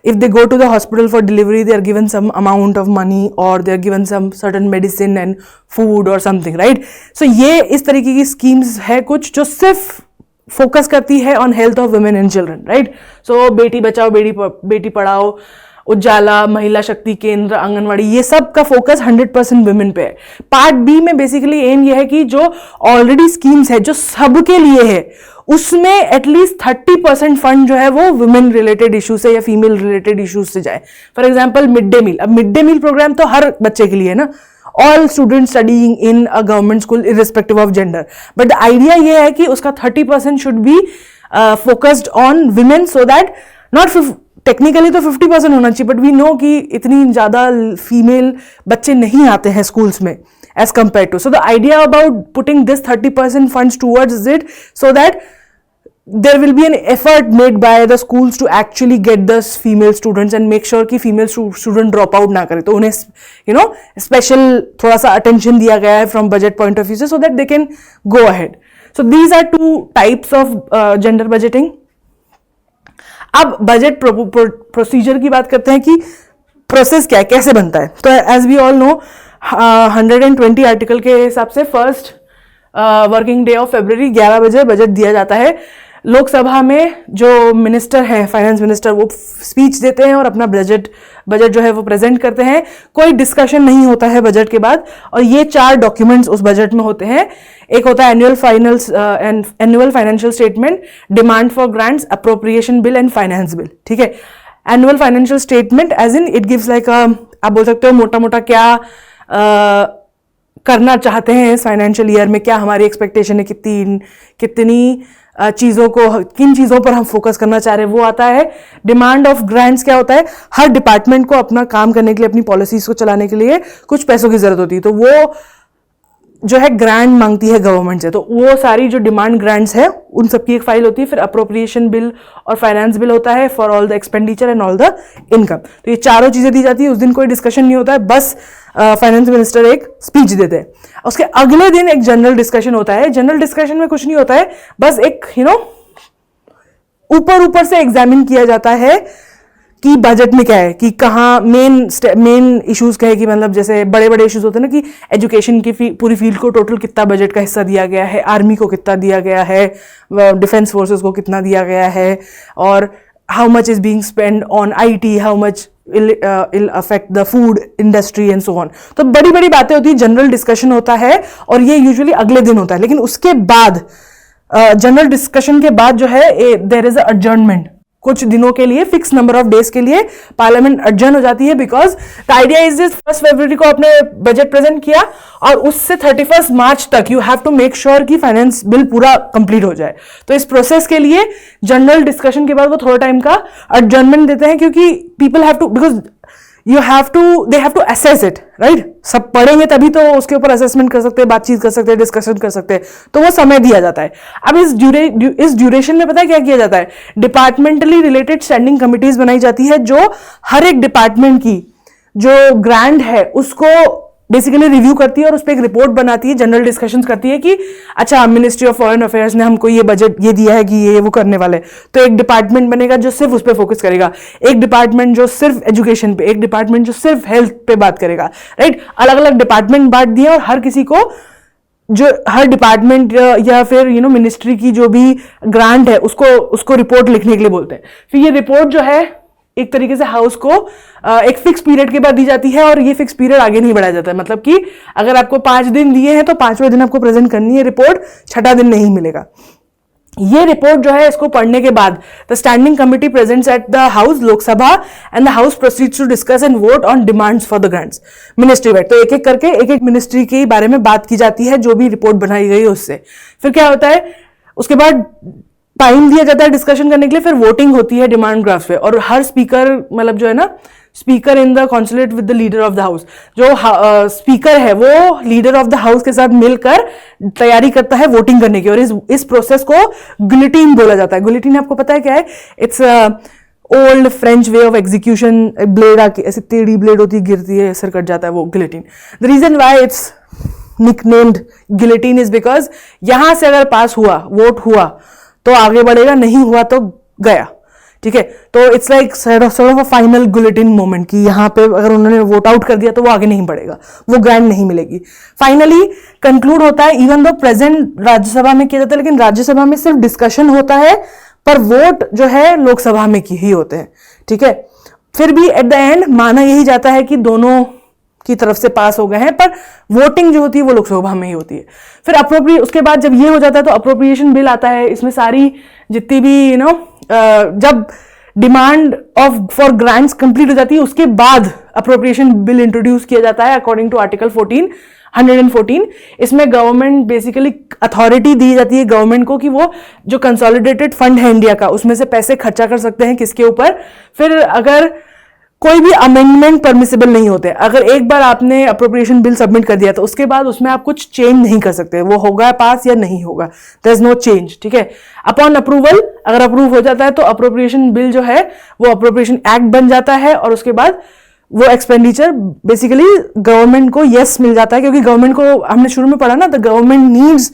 if they go to the hospital for delivery, they are given some amount of money or they are given some certain medicine and food or something, right? So ये इस तरीके की स्कीम्स है कुछ जो सिर्फ फोकस करती है on health of women and children, right. So Beti Bachao Beti Padhao, उजाला, महिला शक्ति केंद्र, आंगनवाड़ी, ये सब का फोकस 100% वुमेन पे है। पार्ट बी में बेसिकली एम ये है कि जो ऑलरेडी स्कीम्स है जो सबके लिए है उसमें एटलीस्ट 30% फंड जो है वो वुमेन रिलेटेड इशू से या फीमेल रिलेटेड इशूज से जाए। For example mid day meal. अब मिड डे मील प्रोग्राम तो हर बच्चे के लिए है ना, all students studying in a government school irrespective of gender, but the idea ये है कि उसका 30% should be focused on women, so that not technically तो 50% होना चाहिए, बट वी नो कि इतनी ज्यादा फीमेल बच्चे नहीं आते हैं स्कूल्स में as compared to. So the idea about putting this 30% funds towards it, so that there will be an effort made by the schools to actually get the female students and make sure कि female student drop out ना करें। तो उन्हें special थोड़ा सा attention दिया गया है from budget point of view से, so that they can go ahead. So these are two types of gender budgeting. अब बजट प्रोसीजर की बात करते हैं कि प्रोसेस क्या है, कैसे बनता है। तो as we all know 120 article के हिसाब से first working day of February 11 बजे बजट दिया जाता है। लोकसभा में जो मिनिस्टर हैं, फाइनेंस मिनिस्टर, वो स्पीच देते हैं और अपना बजट जो है वो प्रेजेंट करते हैं। कोई डिस्कशन नहीं होता है बजट के बाद, और ये 4 डॉक्यूमेंट्स उस बजट में होते हैं। एक होता है annual financial statement, demand for grants, appropriation bill and finance bill. ठीक है। Annual financial statement as in it gives like आप बोल सकते हो मोटा मोटा क्या करना चाहते हैं इस फाइनेंशियल ईयर में, क्या हमारी एक्सपेक्टेशन है, कितनी चीज़ों को, किन चीज़ों पर हम फोकस करना चाह रहे हैं, वो आता है। डिमांड ऑफ ग्रांट्स क्या होता है, हर डिपार्टमेंट को अपना काम करने के लिए, अपनी पॉलिसीज को चलाने के लिए कुछ पैसों की जरूरत होती है, तो वो जो है ग्रांट मांगती है गवर्नमेंट से, तो वो सारी जो डिमांड ग्रांट्स है उन सबकी एक फाइल होती है। फिर अप्रोप्रिएशन बिल और फाइनेंस बिल होता है for all the expenditure and all the income. तो ये चारों चीजें दी जाती है। उस दिन कोई डिस्कशन नहीं होता है, बस फाइनेंस मिनिस्टर एक स्पीच देते हैं। उसके अगले दिन एक जनरल डिस्कशन होता है। जनरल डिस्कशन में कुछ नहीं होता है, बस एक ऊपर से एग्जामिन किया जाता है कि बजट में क्या है, कि कहाँ मेन इश्यूज क्या है, कि मतलब जैसे बड़े बड़े इश्यूज होते हैं ना, कि एजुकेशन की पूरी फील्ड को टोटल कितना बजट का हिस्सा दिया गया है, आर्मी को कितना दिया गया है, डिफेंस फोर्सेस को कितना दिया गया है, और how much is being spend on IT, how much will affect the food industry and so on. तो बड़ी बड़ी बातें होती है, जनरल डिस्कशन होता है, और ये यूजुअली अगले दिन होता है। लेकिन उसके बाद जनरल डिस्कशन के बाद जो है देयर इज अ एडजर्नमेंट, कुछ दिनों के लिए, फिक्स नंबर ऑफ डेज के लिए पार्लियामेंट एडजर्न हो जाती है। Because the idea is this, 1 फरवरी को आपने बजट प्रेजेंट किया और उससे 31 मार्च तक you have to make sure कि फाइनेंस बिल पूरा कंप्लीट हो जाए। तो इस प्रोसेस के लिए जनरल डिस्कशन के बाद वो थोड़ा टाइम का एडजर्नमेंट देते हैं, क्योंकि people have to, because they have to assess it, right. सब पढ़ेंगे तभी तो उसके ऊपर असेसमेंट कर सकते हैं, बातचीत कर सकते हैं, डिस्कशन कर सकते हैं, तो वो समय दिया जाता है। अब इस ड्यूरेशन में पता है क्या किया जाता है, डिपार्टमेंटली रिलेटेड स्टैंडिंग कमिटीज बनाई जाती है, जो हर एक डिपार्टमेंट की जो ग्रांट है उसको बेसिकली रिव्यू करती है और उस पर एक रिपोर्ट बनाती है, जनरल डिस्कशंस करती है कि अच्छा मिनिस्ट्री ऑफ फॉरेन अफेयर्स ने हमको ये बजट ये दिया है कि ये वो करने वाले, तो एक डिपार्टमेंट बनेगा जो सिर्फ उस पर फोकस करेगा, एक डिपार्टमेंट जो सिर्फ एजुकेशन पे, एक डिपार्टमेंट जो सिर्फ हेल्थ पे बात करेगा, राइट। अलग अलग डिपार्टमेंट बांट दिए और हर किसी को, जो हर डिपार्टमेंट या फिर मिनिस्ट्री की जो भी ग्रांट है उसको रिपोर्ट लिखने के लिए बोलते हैं। फिर ये रिपोर्ट जो है एक तरीके से हाउस को एक फिक्स पीरियड के बाद दी जाती है, और ये फिक्स पीरियड आगे नहीं बढ़ाया जाता है। मतलब कि अगर आपको 5 दिन दिए हैं तो 5वें दिन आपको प्रेजेंट करनी है रिपोर्ट, 6ठा दिन नहीं मिलेगा। ये रिपोर्ट जो है इसको पढ़ने के बाद the standing committee presents at the house Lok Sabha and the house proceeds to discuss and vote on demands for the grants ministry wide. तो एक एक करके एक एक मिनिस्ट्री के बारे में बात की जाती है, जो भी रिपोर्ट बनाई गई है उससे। फिर क्या होता है, उसके बाद टाइम दिया जाता है डिस्कशन करने के लिए, फिर वोटिंग होती है डिमांड ड्राफ्ट पे, और हर स्पीकर, मतलब जो है ना, speaker in the consulate with the leader of the house, जो स्पीकर है वो लीडर ऑफ द हाउस के साथ मिलकर तैयारी करता है वोटिंग करने की, और इस प्रोसेस को गिलेटिन बोला जाता है। गिलेटिन आपको पता है क्या है, it's old French way of execution. Blade आके ऐसी टेढ़ी ब्लेड होती है, गिरती है, सिर कट जाता है, वो guillotine. The reason why it's nicknamed guillotine is because यहां से अगर पास हुआ, वोट हुआ तो आगे बढ़ेगा, नहीं हुआ तो गया, ठीक है। तो it's like sort of a final guillotine moment, कि यहाँ पे अगर उन्होंने वोट आउट कर दिया तो वो आगे नहीं बढ़ेगा, वो ग्रांट नहीं मिलेगी। फाइनली कंक्लूड होता है, इवन दो प्रेजेंट राज्यसभा में किया जाता है, लेकिन राज्यसभा में सिर्फ डिस्कशन होता है, पर वोट जो है लोकसभा में ही होते हैं, ठीक है। फिर भी एट द एंड माना यही जाता है कि दोनों की तरफ से पास हो गए हैं, पर वोटिंग जो होती है वो लोकसभा में ही होती है। फिर उसके बाद जब ये हो जाता है तो अप्रोप्रिएशन बिल आता है। इसमें सारी जितनी भी जब डिमांड फॉर ग्रांट्स कंप्लीट हो जाती है, उसके बाद अप्रोप्रिएशन बिल इंट्रोड्यूस किया जाता है अकॉर्डिंग टू आर्टिकल 114। इसमें गवर्नमेंट बेसिकली अथॉरिटी दी जाती है गवर्नमेंट को कि वो जो कंसोलिडेटेड फंड है इंडिया का, उसमें से पैसे खर्चा कर सकते हैं किसके ऊपर। फिर अगर कोई भी अमेंडमेंट परमिसिबल नहीं होते, अगर एक बार आपने अप्रोप्रिएशन बिल सबमिट कर दिया तो उसके बाद उसमें आप कुछ चेंज नहीं कर सकते, वो होगा पास या नहीं होगा, देयर इज नो चेंज, ठीक है। अपॉन अप्रूवल, अगर अप्रूव हो जाता है तो अप्रोप्रिएशन बिल जो है वो अप्रोप्रिएशन एक्ट बन जाता है, और उसके बाद वो एक्सपेंडिचर बेसिकली गवर्नमेंट को यस मिल जाता है, क्योंकि गवर्नमेंट को हमने शुरू में पढ़ा ना, द गवर्नमेंट नीड्स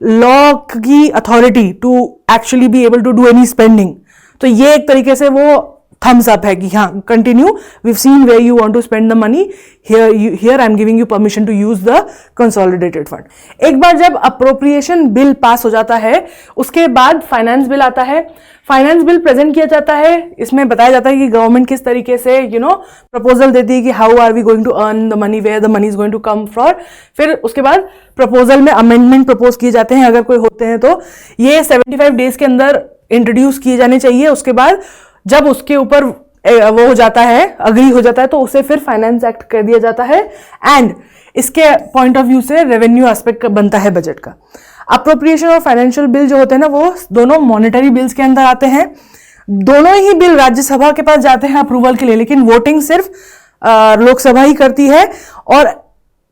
लॉ की authority to actually be able to do any spending. तो ये एक तरीके से वो थम्स अप है कि हाँ continue, we seen where you want to spend the money, here I am giving you permission to use the consolidated fund. एक बार जब अप्रोप्रिएशन बिल पास हो जाता है, उसके बाद फाइनेंस बिल आता है। फाइनेंस बिल प्रेजेंट किया जाता है, इसमें बताया जाता है कि गवर्नमेंट किस तरीके से प्रपोजल देती है कि how are we going to earn the money, where the money is going to come from. फिर उसके बाद प्रपोजल में अमेंडमेंट प्रपोज किए जाते हैं, अगर कोई होते हैं तो ये 75 डेज के अंदर इंट्रोड्यूस किए जाने चाहिए। उसके बाद जब उसके ऊपर वो हो जाता है, अग्री हो जाता है, तो उसे फिर फाइनेंस एक्ट कर दिया जाता है। एंड इसके पॉइंट ऑफ व्यू से रेवेन्यू एस्पेक्ट बनता है बजट का। अप्रोप्रिएशन और फाइनेंशियल बिल जो होते हैं ना, वो दोनों मॉनेटरी बिल्स के अंदर आते हैं। दोनों ही बिल राज्यसभा के पास जाते हैं अप्रूवल के लिए, लेकिन वोटिंग सिर्फ लोकसभा ही करती है और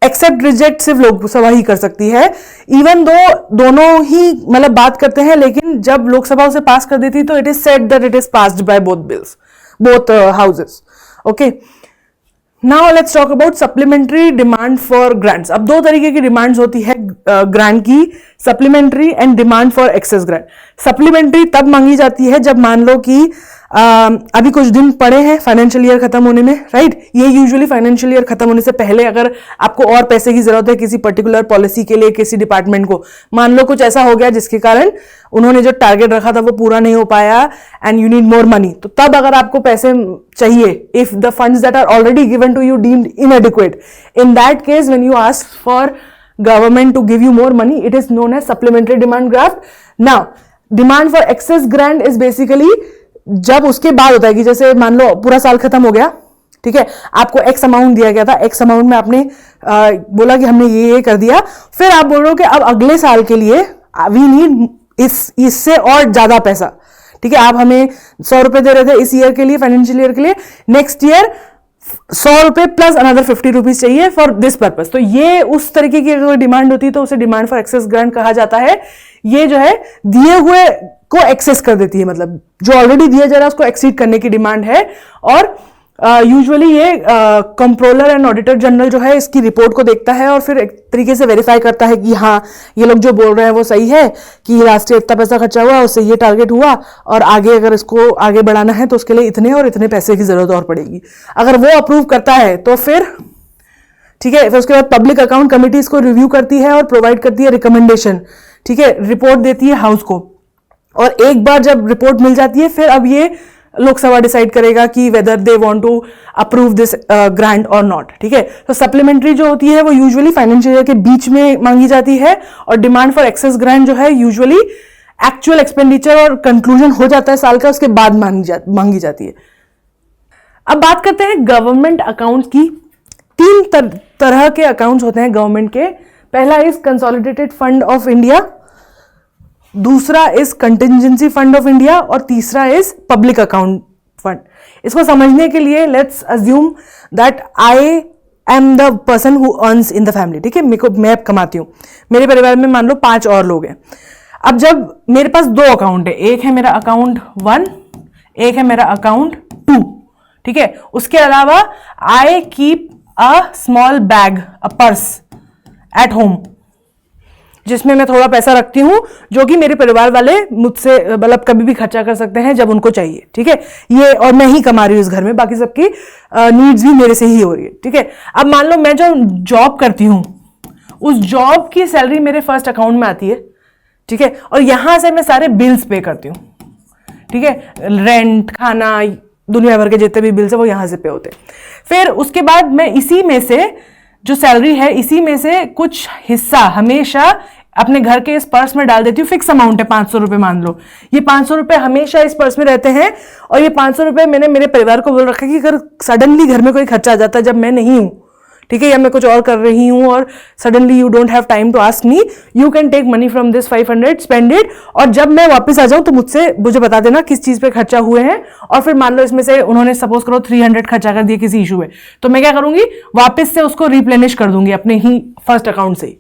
एक्सेप्ट रिजेक्ट सिर्फ लोकसभा ही कर सकती है। इवन दो दोनों ही मतलब बात करते हैं, लेकिन जब लोकसभा उसे पास कर देती है तो it is said that it is passed by both houses. Okay, now let's talk about supplementary demand for grants. अब दो तरीके की डिमांड्स होती है ग्रांट की, supplementary and demand for excess grant. Supplementary तब मांगी जाती है जब मान लो कि अभी कुछ दिन पड़े हैं फाइनेंशियल ईयर खत्म होने में, राइट। ये यूजुअली फाइनेंशियल ईयर खत्म होने से पहले अगर आपको और पैसे की जरूरत है किसी पर्टिकुलर पॉलिसी के लिए, किसी डिपार्टमेंट को, मान लो कुछ ऐसा हो गया जिसके कारण उन्होंने जो टारगेट रखा था वो पूरा नहीं हो पाया and you need more money, तो तब अगर आपको पैसे चाहिए, if the funds that are already given to you deemed inadequate, in that case when you ask for government to give you more money, it is known as supplementary demand draft. Now demand for excess grant is basically जब उसके बाद होता है कि जैसे मान लो पूरा साल खत्म हो गया, ठीक है, आपको एक्स अमाउंट दिया गया था, एक्स अमाउंट में आपने बोला कि हमने ये कर दिया, फिर आप बोल रहे हो कि अब अगले साल के लिए वी नीड इससे और ज्यादा पैसा, ठीक है। आप हमें 100 रुपए दे रहे थे इस ईयर के लिए, फाइनेंशियल ईयर के लिए, नेक्स्ट ईयर 100 रुपए प्लस अनदर 50 रुपीज चाहिए फॉर दिस पर्पज। तो ये उस तरीके की अगर डिमांड होती है तो उसे डिमांड फॉर एक्सेस ग्रांट कहा जाता है। ये जो है दिए हुए को एक्सेस कर देती है, मतलब जो ऑलरेडी दिया जा रहा है उसको एक्सीड करने की डिमांड है। और यूजुअली ये कंट्रोलर एंड ऑडिटर जनरल जो है इसकी रिपोर्ट को देखता है और फिर एक तरीके से वेरीफाई करता है कि हाँ ये लोग जो बोल रहे हैं वो सही है, कि लास्ट ईयर इतना पैसा खर्चा हुआ, उससे ये टारगेट हुआ, और आगे अगर इसको आगे बढ़ाना है तो उसके लिए इतने और इतने पैसे की जरूरत और पड़ेगी। अगर वो अप्रूव करता है तो फिर ठीक है, फिर उसके बाद पब्लिक अकाउंट कमेटी इसको रिव्यू करती है और प्रोवाइड करती है रिकमेंडेशन, ठीक है, रिपोर्ट देती है हाउस को। और एक बार जब रिपोर्ट मिल जाती है फिर अब ये लोकसभा डिसाइड करेगा कि whether they want to approve this grant और नॉट, ठीक है। तो सप्लीमेंट्री जो होती है वो यूजुअली फाइनेंशियल ईयर के बीच में मांगी जाती है, और डिमांड फॉर एक्सेस ग्रांट जो है यूजुअली एक्चुअल एक्सपेंडिचर और कंक्लूजन हो जाता है साल का, उसके बाद मांगी जाती है। अब बात करते हैं गवर्नमेंट अकाउंट्स की। तीन तरह के अकाउंट्स होते हैं गवर्नमेंट के। पहला is consolidated fund of India, दूसरा is contingency fund of India, और तीसरा इज पब्लिक अकाउंट फंड। इसको समझने के लिए let's assume that I am the person who earns in the family, ठीक है, मैं कमाती हूं, मेरे परिवार में मान लो 5 और लोग हैं। अब जब मेरे पास 2 अकाउंट है, एक है मेरा अकाउंट 1, एक है मेरा अकाउंट 2, ठीक है। उसके अलावा I keep a small bag, a purse at home, जिसमें मैं थोड़ा पैसा रखती हूं जो कि मेरे परिवार वाले मुझसे मतलब कभी भी खर्चा कर सकते हैं जब उनको चाहिए, ठीक है। ये और मैं ही कमा रही हूं इस घर में, बाकी सबकी नीड्स भी मेरे से ही हो रही है, ठीक है। अब मान लो मैं जो जॉब करती हूं उस जॉब की सैलरी मेरे फर्स्ट अकाउंट में आती है, ठीक है, और यहां से मैं सारे बिल्स पे करती हूं, ठीक है, रेंट, खाना, दुनिया भर के जितने भी बिल्स है वो यहां से पे होते हैं। फिर उसके बाद मैं इसी में से जो सैलरी है इसी में से कुछ हिस्सा हमेशा अपने घर के इस पर्स में डाल देती हूँ। फिक्स अमाउंट है 500 रुपए मान लो, ये 500 रुपए हमेशा इस पर्स में रहते हैं, और ये 500 रुपए मैंने मेरे परिवार को बोल रखा है कि अगर सडनली घर में कोई खर्चा आ जाता है जब मैं नहीं हूं, ठीक है, या मैं कुछ और कर रही हूं और suddenly you don't have time to ask me, you can take money from this 500, spend it, और जब मैं वापस आ जाऊं तो मुझे बता देना किस चीज पे खर्चा हुए हैं। और फिर मान लो इसमें से उन्होंने सपोज करो 300 खर्चा कर दिया किसी इशू में, तो मैं क्या करूंगी, वापस से उसको रिप्लेनिश कर दूंगी अपने ही फर्स्ट अकाउंट से,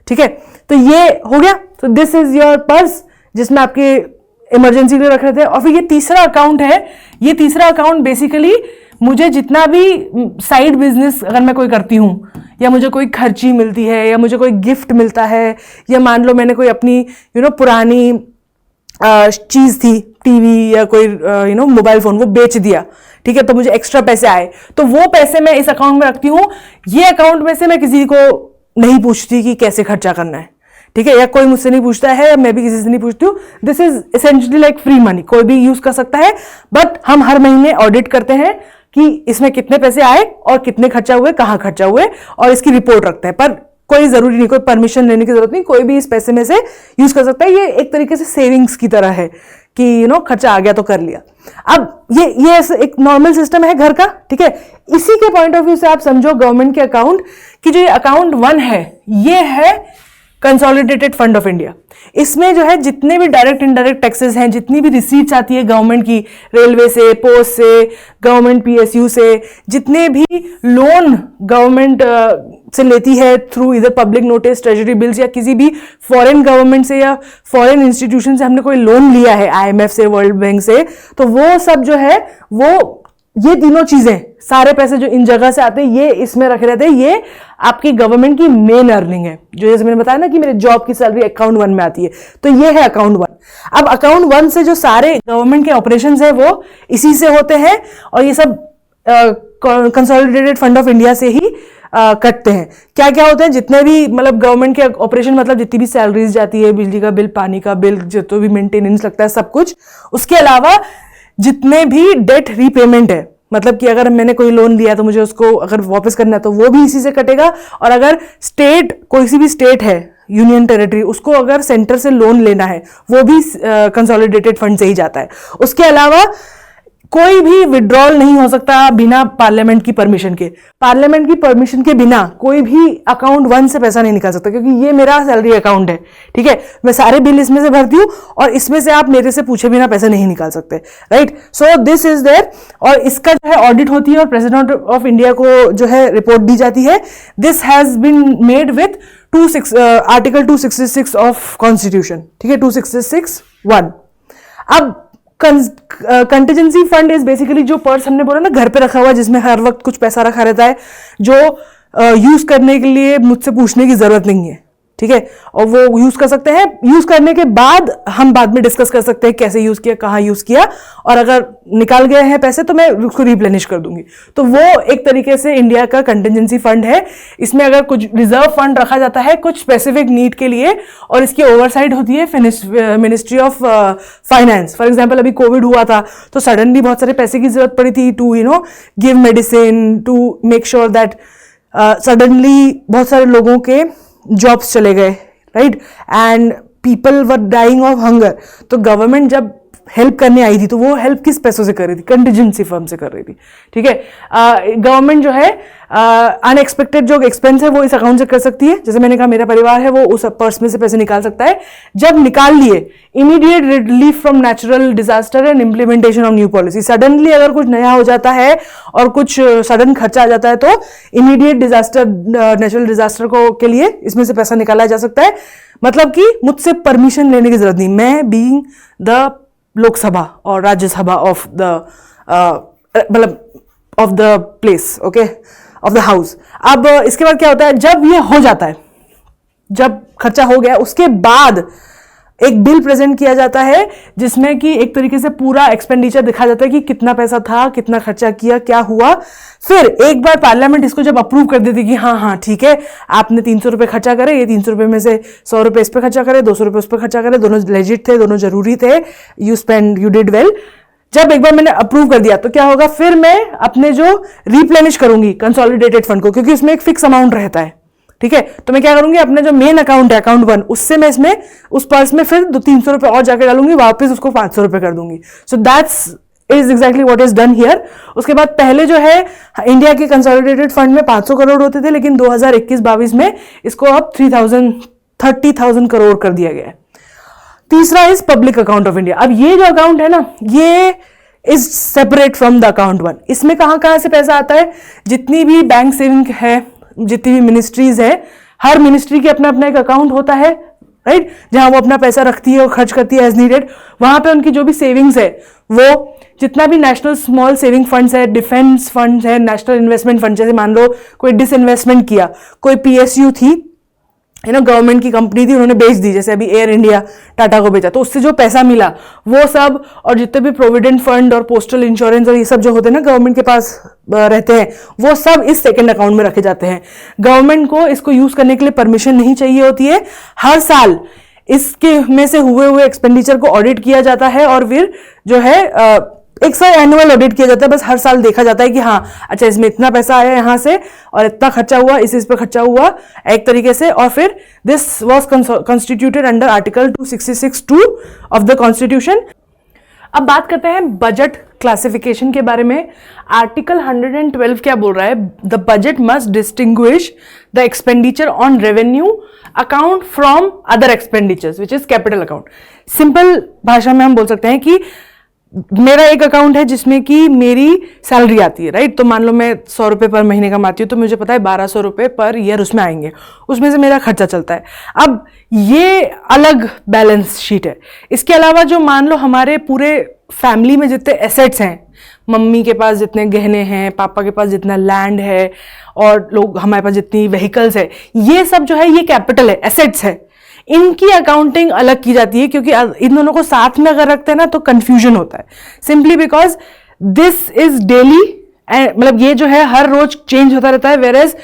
ठीक है। तो ये हो गया। तो दिस इज योर पर्स जिसमें आपके इमरजेंसी के लिए रख रहे थे। और फिर ये तीसरा अकाउंट है, ये तीसरा अकाउंट बेसिकली मुझे जितना भी साइड बिजनेस अगर मैं कोई करती हूँ, या मुझे कोई खर्ची मिलती है, या मुझे कोई गिफ्ट मिलता है, या मान लो मैंने कोई अपनी पुरानी चीज थी, टीवी या कोई मोबाइल फोन, वो बेच दिया, ठीक है, तो मुझे एक्स्ट्रा पैसे आए, तो वो पैसे मैं इस अकाउंट में रखती हूँ। ये अकाउंट में से मैं किसी को नहीं पूछती कि कैसे खर्चा करना है, ठीक है, या कोई मुझसे नहीं पूछता है, मैं भी किसी से नहीं पूछती हूँ। This is essentially like free money, कोई भी यूज कर सकता है, बट हम हर महीने ऑडिट करते हैं कि इसमें कितने पैसे आए और कितने खर्चा हुए, कहाँ खर्चा हुए, और इसकी रिपोर्ट रखते हैं। पर कोई जरूरी नहीं, कोई परमिशन लेने की जरूरत नहीं, कोई भी इस पैसे में से यूज कर सकता है। ये एक तरीके से सेविंग्स की तरह है कि खर्चा आ गया तो कर लिया। अब ये एक नॉर्मल सिस्टम है घर का, ठीक है। इसी के पॉइंट ऑफ व्यू से आप समझो गवर्नमेंट के अकाउंट कि जो ये अकाउंट 1 है, ये है कंसोलिडेटेड फंड ऑफ इंडिया। इसमें जो है जितने भी डायरेक्ट इनडायरेक्ट टैक्सेस हैं, जितनी भी रिसीट्स आती है गवर्नमेंट की, रेलवे से, पोस्ट से, गवर्नमेंट पीएसयू से, जितने भी लोन गवर्नमेंट से लेती है थ्रू इधर पब्लिक नोटिस, ट्रेजरी बिल्स या किसी भी फॉरेन गवर्नमेंट से या फॉरेन इंस्टीट्यूशन से हमने कोई लोन लिया है, आईएमएफ से, वर्ल्ड बैंक से, तो वो सब जो है वो ये तीनों चीजें, सारे पैसे जो इन जगह से आते हैं ये इसमें रखे रहते हैं। ये आपकी गवर्नमेंट की मेन अर्निंग है, जो जैसे मैंने बताया ना कि मेरे जॉब की सैलरी अकाउंट 1 में आती है, तो ये है अकाउंट 1। अब अकाउंट 1 से जो सारे गवर्नमेंट के ऑपरेशंस है वो इसी से होते हैं, और ये सब कंसोलिडेटेड फंड ऑफ इंडिया से ही कटते हैं। क्या क्या होते हैं, जितने भी मतलब गवर्नमेंट के ऑपरेशन, मतलब जितनी भी सैलरीज जाती है, बिजली का बिल, पानी का बिल, जितना भी मेंटेनेंस लगता है, सब कुछ। उसके अलावा जितने भी डेट रीपेमेंट है, मतलब कि अगर मैंने कोई लोन लिया तो मुझे उसको अगर वापस करना है तो वो भी इसी से कटेगा। और अगर स्टेट, कोई सी भी स्टेट है, यूनियन टेरिटरी, उसको अगर सेंटर से लोन लेना है वो भी कंसोलिडेटेड फंड से ही जाता है। उसके अलावा कोई भी विड्रॉल नहीं हो सकता बिना पार्लियामेंट की परमिशन के। पार्लियामेंट की परमिशन के बिना कोई भी अकाउंट 1 से पैसा नहीं निकाल सकता, क्योंकि ये मेरा सैलरी अकाउंट है, ठीक है। मैं सारे बिल इसमें से भरती हूँ और इसमें से आप मेरे से पूछे बिना पैसे नहीं निकाल सकते, right. So this is there, और इसका जो है ऑडिट होती है और प्रेसिडेंट ऑफ इंडिया को जो है रिपोर्ट दी जाती है। This has been made with article 266 of constitution, ठीक है, 266(1). अब कंटिजेंसी फंड इज बेसिकली जो पर्स हमने बोला ना घर पे रखा हुआ, जिसमें हर वक्त कुछ पैसा रखा रहता है, जो यूज करने के लिए मुझसे पूछने की जरूरत नहीं है, ठीक है, और वो यूज कर सकते हैं। यूज करने के बाद हम बाद में डिस्कस कर सकते हैं कैसे यूज किया, कहाँ यूज किया, और अगर निकाल गए हैं पैसे तो मैं उसको रिप्लेनिश कर दूंगी। तो वो एक तरीके से इंडिया का कंटिजेंसी फंड है। इसमें अगर कुछ रिजर्व फंड रखा जाता है कुछ स्पेसिफिक नीड के लिए, और इसकी ओवरसाइट होती है ministry of finance. For example अभी कोविड हुआ था तो सडनली बहुत सारे पैसे की जरूरत पड़ी थी to give medicine, to make sure that suddenly बहुत सारे लोगों के जॉब्स चले गए, right, and people were dying of hunger. तो गवर्नमेंट जब हेल्प करने आई थी तो वो हेल्प किस पैसों से कर रही थी, कंटिजेंसी फर्म से कर रही थी, ठीक है। गवर्नमेंट जो है अनएक्सपेक्टेड जो एक्सपेंस है वो इस अकाउंट से कर सकती है। जैसे मैंने कहा मेरा परिवार है वो उस पर्स में से पैसे निकाल सकता है। जब निकाल लिए, immediate relief from natural disaster and implementation of new policy. Suddenly अगर कुछ नया हो जाता है और कुछ सडन खर्चा आ जाता है तो इमीडिएट डिजास्टर, नेचुरल डिजास्टर को के लिए इसमें से पैसा निकाला जा सकता है। मतलब कि मुझसे परमिशन लेने की जरूरत नहीं, मैं बीइंग द लोकसभा और राज्यसभा ऑफ द मतलब of the place, okay, of the house. अब इसके बाद क्या होता है, जब ये हो जाता है, जब खर्चा हो गया उसके बाद एक बिल प्रेजेंट किया जाता है जिसमें कि एक तरीके से पूरा एक्सपेंडिचर दिखा जाता है कि कितना पैसा था, कितना खर्चा किया, क्या हुआ। फिर एक बार पार्लियामेंट इसको जब अप्रूव कर देती कि हाँ हाँ ठीक है, आपने 300 रुपये खर्चा करे, ये 300 रुपये में से 100 रुपये इस पर खर्चा करे, 200 रुपये उस पर खर्चा करे, दोनों लेजिट थे, दोनों जरूरी थे, यू डिड वेल। जब एक बार मैंने अप्रूव कर दिया तो क्या होगा, फिर मैं अपने जो रिप्लेनिश करूंगी कंसोलिडेटेड फंड को, क्योंकि उसमें एक फिक्स अमाउंट रहता है, ठीक है। तो मैं क्या करूंगी, अपने जो मेन अकाउंट है अकाउंट 1, उससे मैं इसमें उस पर्स में फिर 300 रुपये और जाके डालूंगी, वापस उसको 500 रुपये कर दूंगी। So that's is exactly what is done here. उसके बाद पहले जो है इंडिया के कंसोलिडेटेड फंड में 500 करोड़ होते थे, लेकिन 2021-22 में इसको अब 30,000 करोड़ कर दिया गया है। तीसरा is public account of India. अब ये जो अकाउंट है ना, ये is separate from the account 1। इसमें कहां से पैसा आता है, जितनी भी बैंक सेविंग है, जितनी भी मिनिस्ट्रीज है, हर मिनिस्ट्री के अपना अपना एक अकाउंट होता है, राइट, जहां वो अपना पैसा रखती है और खर्च करती है एज नीडेड। वहां पे उनकी जो भी सेविंग्स है, वो जितना भी नेशनल स्मॉल सेविंग फंड्स है, डिफेंस फंड्स है, नेशनल इन्वेस्टमेंट फंड, जैसे मान लो कोई डिसइन्वेस्टमेंट किया, कोई पीएसयू थी, गवर्नमेंट की कंपनी थी, उन्होंने बेच दी, जैसे अभी एयर इंडिया टाटा को बेचा, तो उससे जो पैसा मिला वो सब, और जितने भी प्रोविडेंट फंड और पोस्टल इंश्योरेंस और ये सब जो होते हैं ना गवर्नमेंट के पास रहते हैं, वो सब इस सेकंड अकाउंट में रखे जाते हैं। गवर्नमेंट को इसको यूज करने के लिए परमिशन नहीं चाहिए होती है। हर साल इसके में से हुए एक्सपेंडिचर को ऑडिट किया जाता है और फिर जो है एक साल एनुअल ऑडिट किया जाता है, बस हर साल देखा जाता है कि हाँ अच्छा इसमें इतना पैसा आया यहाँ से और इतना खर्चा हुआ, इस पर खर्चा हुआ एक तरीके से। और फिर this was constituted under article 266(2) of the constitution. अब बात करते हैं बजट क्लासिफिकेशन के बारे में। आर्टिकल 112 क्या बोल रहा है? The budget must distinguish the expenditure on revenue account from other expenditures which is capital account. Simple भाषा में हम बोल सकते हैं कि मेरा एक अकाउंट है जिसमें कि मेरी सैलरी आती है, राइट? तो मान लो मैं 100 रुपये पर महीने कमाती हूँ, तो मुझे पता है 1200 रुपये पर ईयर उसमें आएंगे, उसमें से मेरा खर्चा चलता है। अब ये अलग बैलेंस शीट है। इसके अलावा जो मान लो हमारे पूरे फैमिली में जितने एसेट्स हैं, मम्मी के पास जितने गहने हैं, पापा के पास जितना लैंड है, और लोग हमारे पास जितनी व्हीकल्स है, ये सब जो है ये कैपिटल है, एसेट्स है। इनकी अकाउंटिंग अलग की जाती है, क्योंकि इन दोनों को साथ में अगर रखते हैं ना तो कंफ्यूजन होता है, simply because this is daily, मतलब ये जो है हर रोज चेंज होता रहता है, वेयरएज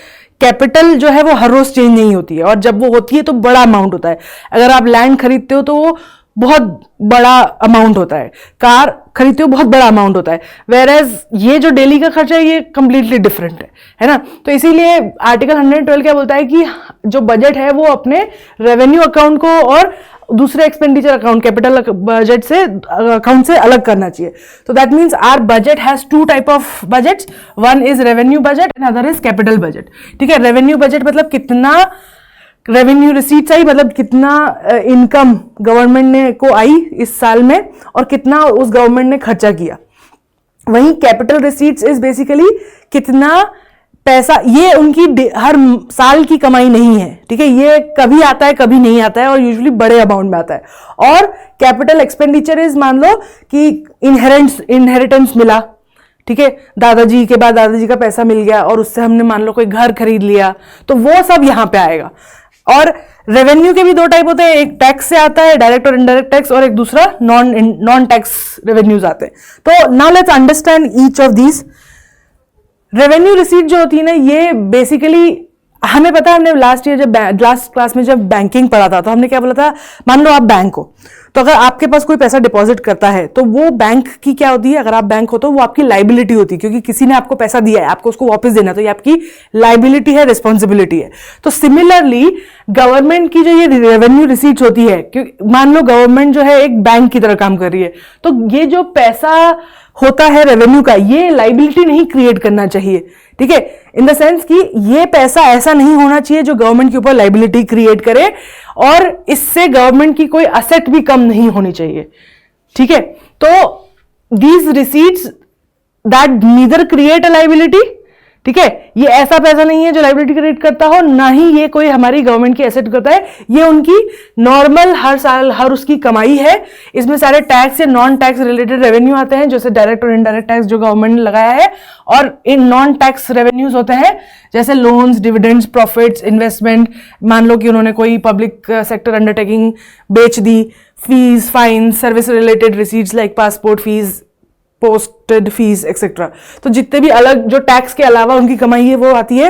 कैपिटल जो है वो हर रोज चेंज नहीं होती है, और जब वो होती है तो बड़ा अमाउंट होता है। अगर आप लैंड खरीदते हो तो वो बहुत बड़ा अमाउंट होता है, कार खरीदते हो बहुत बड़ा अमाउंट होता है, वेयरएज ये जो डेली का खर्चा है ये कंप्लीटली डिफरेंट है ना। तो इसीलिए आर्टिकल 112 क्या बोलता है कि जो बजट है वो अपने रेवेन्यू अकाउंट को और दूसरे एक्सपेंडिचर अकाउंट कैपिटल बजट से अकाउंट से अलग करना चाहिए। तो that means our budget has two type of budgets, one is revenue budget and other is capital budget. ठीक है, रेवेन्यू बजट मतलब कितना रेवेन्यू रिसीट्स आई, मतलब कितना इनकम गवर्नमेंट ने को आई इस साल में और कितना उस गवर्नमेंट ने खर्चा किया। वहीं कैपिटल रिसीट्स इज बेसिकली कितना पैसा, ये उनकी हर साल की कमाई नहीं है, ठीक है, ये कभी आता है कभी नहीं आता है और यूजुअली बड़े अमाउंट में आता है। और कैपिटल एक्सपेंडिचर इज मान लो कि इनहेरिटेंस मिला, ठीक है, दादाजी के बाद दादाजी का पैसा मिल गया और उससे हमने मान लो कोई घर खरीद लिया, तो वो सब यहां पे आएगा। और रेवेन्यू के भी दो टाइप होते हैं, एक टैक्स से आता है डायरेक्ट और इनडायरेक्ट टैक्स, और एक दूसरा नॉन टैक्स रेवेन्यूज आते हैं। तो now let's understand each of these. Revenue receipt जो होती है ना, ये बेसिकली हमें पता है, हमने लास्ट ईयर जब लास्ट क्लास में जब बैंकिंग पढ़ा था तो हमने क्या बोला था, मान लो आप बैंक हो, तो अगर आपके पास कोई पैसा डिपॉजिट करता है तो वो बैंक की क्या होती है, अगर आप बैंक हो तो वो आपकी लाइबिलिटी होती है, क्योंकि किसी ने आपको पैसा दिया है, आपको उसको वापस देना, तो ये आपकी लाइबिलिटी है, रिस्पॉन्सिबिलिटी है। तो सिमिलरली गवर्नमेंट की जो ये रेवेन्यू रिसीट्स होती है, क्योंकि मान लो गवर्नमेंट जो है एक बैंक की तरह काम कर रही है, तो ये जो पैसा होता है रेवेन्यू का, ये लाइबिलिटी नहीं क्रिएट करना चाहिए, ठीक है, इन द सेंस कि ये पैसा ऐसा नहीं होना चाहिए जो गवर्नमेंट के ऊपर लाइबिलिटी क्रिएट करे, और इससे गवर्नमेंट की कोई असेट भी कम नहीं होनी चाहिए, ठीक है। तो these receipts that neither create a liability, ठीक है, ये ऐसा पैसा नहीं है जो लाइबिलिटी क्रिएट करता हो, ना ही ये कोई हमारी गवर्नमेंट की एसेट करता है, ये उनकी नॉर्मल हर साल हर उसकी कमाई है। इसमें सारे टैक्स या नॉन टैक्स रिलेटेड रेवेन्यू आते हैं, जैसे डायरेक्ट और इनडायरेक्ट टैक्स जो गवर्नमेंट ने लगाया है, और इन नॉन टैक्स रेवेन्यूज होते हैं जैसे लोन्स, डिविडेंड्स, प्रॉफिट्स, इन्वेस्टमेंट, मान लो कि उन्होंने कोई पब्लिक सेक्टर अंडरटेकिंग बेच दी, fees, fine, service related receipts like passport fees, posted fees etcetera. तो जितने भी अलग जो टैक्स के अलावा उनकी कमाई है वो आती है।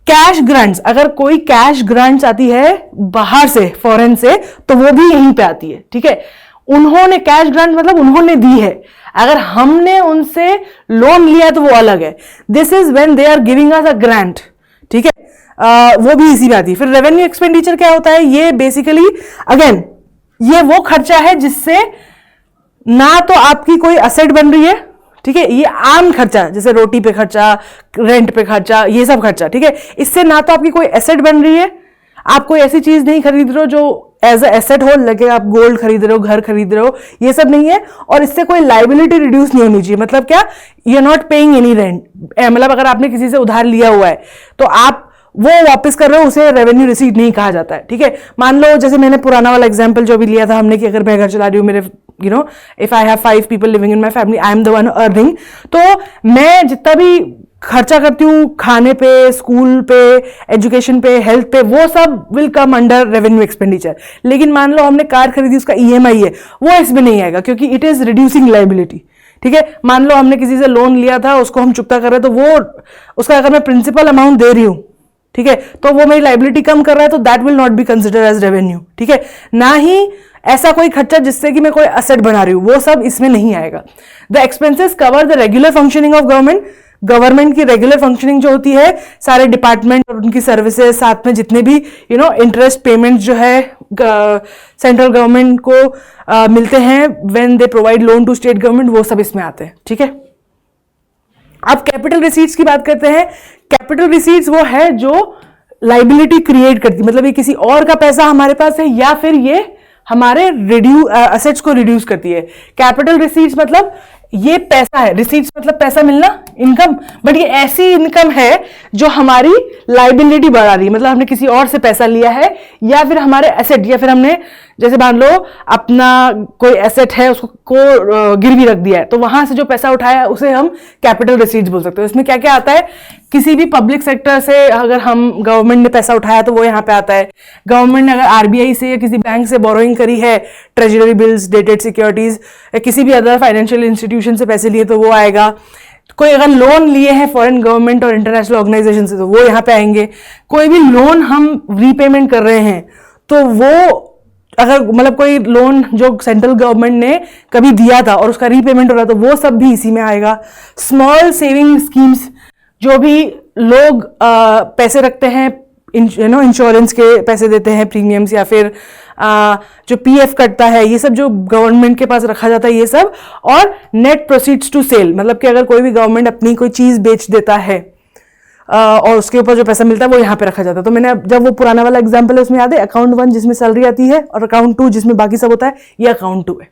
कैश ग्रांट्स, अगर कोई कैश ग्रांट्स आती है बाहर से, फॉरेन से, तो वो भी यहीं पे आती है, ठीक है। उन्होंने कैश ग्रांट मतलब उन्होंने दी है, अगर हमने उनसे लोन लिया तो वो अलग है। This is when they are giving us a grant, ठीक है, वो भी इसी में आती है। फिर रेवेन्यू एक्सपेंडिचर क्या होता है, ये बेसिकली अगेन ये वो खर्चा है जिससे ना तो आपकी कोई असेट बन रही है, ठीक है, ये आम खर्चा जैसे रोटी पे खर्चा, रेंट पे खर्चा, ये सब खर्चा, ठीक है, इससे ना तो आपकी कोई एसेट बन रही है, आप कोई ऐसी चीज नहीं खरीद रहे हो जो एज अ एसेट हो, लगे आप गोल्ड खरीद रहे हो, घर खरीद रहे हो, ये सब नहीं है, और इससे कोई लाइबिलिटी रिड्यूस नहीं होनी चाहिए। मतलब क्या, you are not paying any rent, मतलब अगर आपने किसी से उधार लिया हुआ है तो आप वो वापस कर रहे हो, उसे रेवेन्यू रिसीट नहीं कहा जाता है, ठीक है। मान लो जैसे मैंने पुराना वाला एग्जांपल जो भी लिया था हमने, कि अगर मैं घर चला रही हूँ, मेरे you know if I have 5 people living in my family, I am the one earning, तो मैं जितना भी खर्चा करती हूँ खाने पे, स्कूल पे, एजुकेशन पे, हेल्थ पे, वो सब will come under revenue expenditure. लेकिन मान लो हमने कार खरीदी, उसका EMI है, वो इसमें नहीं आएगा क्योंकि इट इज रिड्यूसिंग लाइबिलिटी, ठीक है। मान लो हमने किसी से लोन लिया था, उसको हम चुकता कर रहे हैं, तो वो उसका अगर मैं प्रिंसिपल अमाउंट दे रही हूँ, ठीक है, तो वो मेरी लाइबिलिटी कम कर रहा है, तो that will not be consider as revenue, ठीक है। ना ही ऐसा कोई खर्चा जिससे कि मैं कोई असेट बना रही हूं, वो सब इसमें नहीं आएगा। The expenses cover the regular functioning of government, government की रेगुलर फंक्शनिंग जो होती है, सारे डिपार्टमेंट और उनकी सर्विसेज, साथ में जितने भी इंटरेस्ट पेमेंट जो है सेंट्रल गवर्नमेंट को मिलते हैं when they provide loan to state government, वो सब इसमें आते हैं, ठीक है। अब कैपिटल रिसीट्स की बात करते हैं। कैपिटल रिसीट्स वो है जो लाइबिलिटी क्रिएट करती है, मतलब ये किसी और का पैसा हमारे पास है या फिर ये हमारे असेट्स को रिड्यूस करती है। कैपिटल रिसीट्स मतलब ये पैसा है, रिसीट्स मतलब पैसा मिलना, इनकम, बट ये ऐसी इनकम है जो हमारी लाइबिलिटी बढ़ा रही है, मतलब हमने किसी और से पैसा लिया है या फिर हमारे एसेट, या फिर हमने जैसे मान लो अपना कोई एसेट है उसको गिरवी रख दिया है, तो वहां से जो पैसा उठाया उसे हम कैपिटल रिसीट्स बोल सकते हैं। इसमें क्या क्या आता है, किसी भी पब्लिक सेक्टर से अगर हम गवर्नमेंट ने पैसा उठाया तो वो यहाँ पे आता है। गवर्नमेंट ने अगर आरबीआई से या किसी बैंक से बोरोइंग करी है, ट्रेजरी बिल्स, डेटेड सिक्योरिटीज, या किसी भी अदर फाइनेंशियल इंस्टीट्यूशन से पैसे लिए तो वो आएगा। कोई अगर लोन लिए हैं फॉरेन गवर्नमेंट और इंटरनेशनल ऑर्गेनाइजेशन से तो वो यहाँ पे आएंगे। कोई भी लोन हम रीपेमेंट कर रहे हैं तो वो अगर मतलब कोई लोन जो सेंट्रल गवर्नमेंट ने कभी दिया था और उसका रीपेमेंट हो रहा है तो वो सब भी इसी में आएगा। स्मॉल सेविंग स्कीम्स, जो भी लोग पैसे रखते हैं, इंश्योरेंस के पैसे देते हैं, प्रीमियम्स, या फिर जो पीएफ कटता है, ये सब जो गवर्नमेंट के पास रखा जाता है ये सब। और नेट प्रोसीड्स टू सेल, मतलब कि अगर कोई भी गवर्नमेंट अपनी कोई चीज बेच देता है और उसके ऊपर जो पैसा मिलता है वो यहाँ पे रखा जाता है। तो मैंने जब वो पुराना वाला एग्जांपल है उसमें याद है, अकाउंट 1 जिसमें सैलरी आती है और अकाउंट 2 जिसमें बाकी सब होता है, ये अकाउंट 2 है,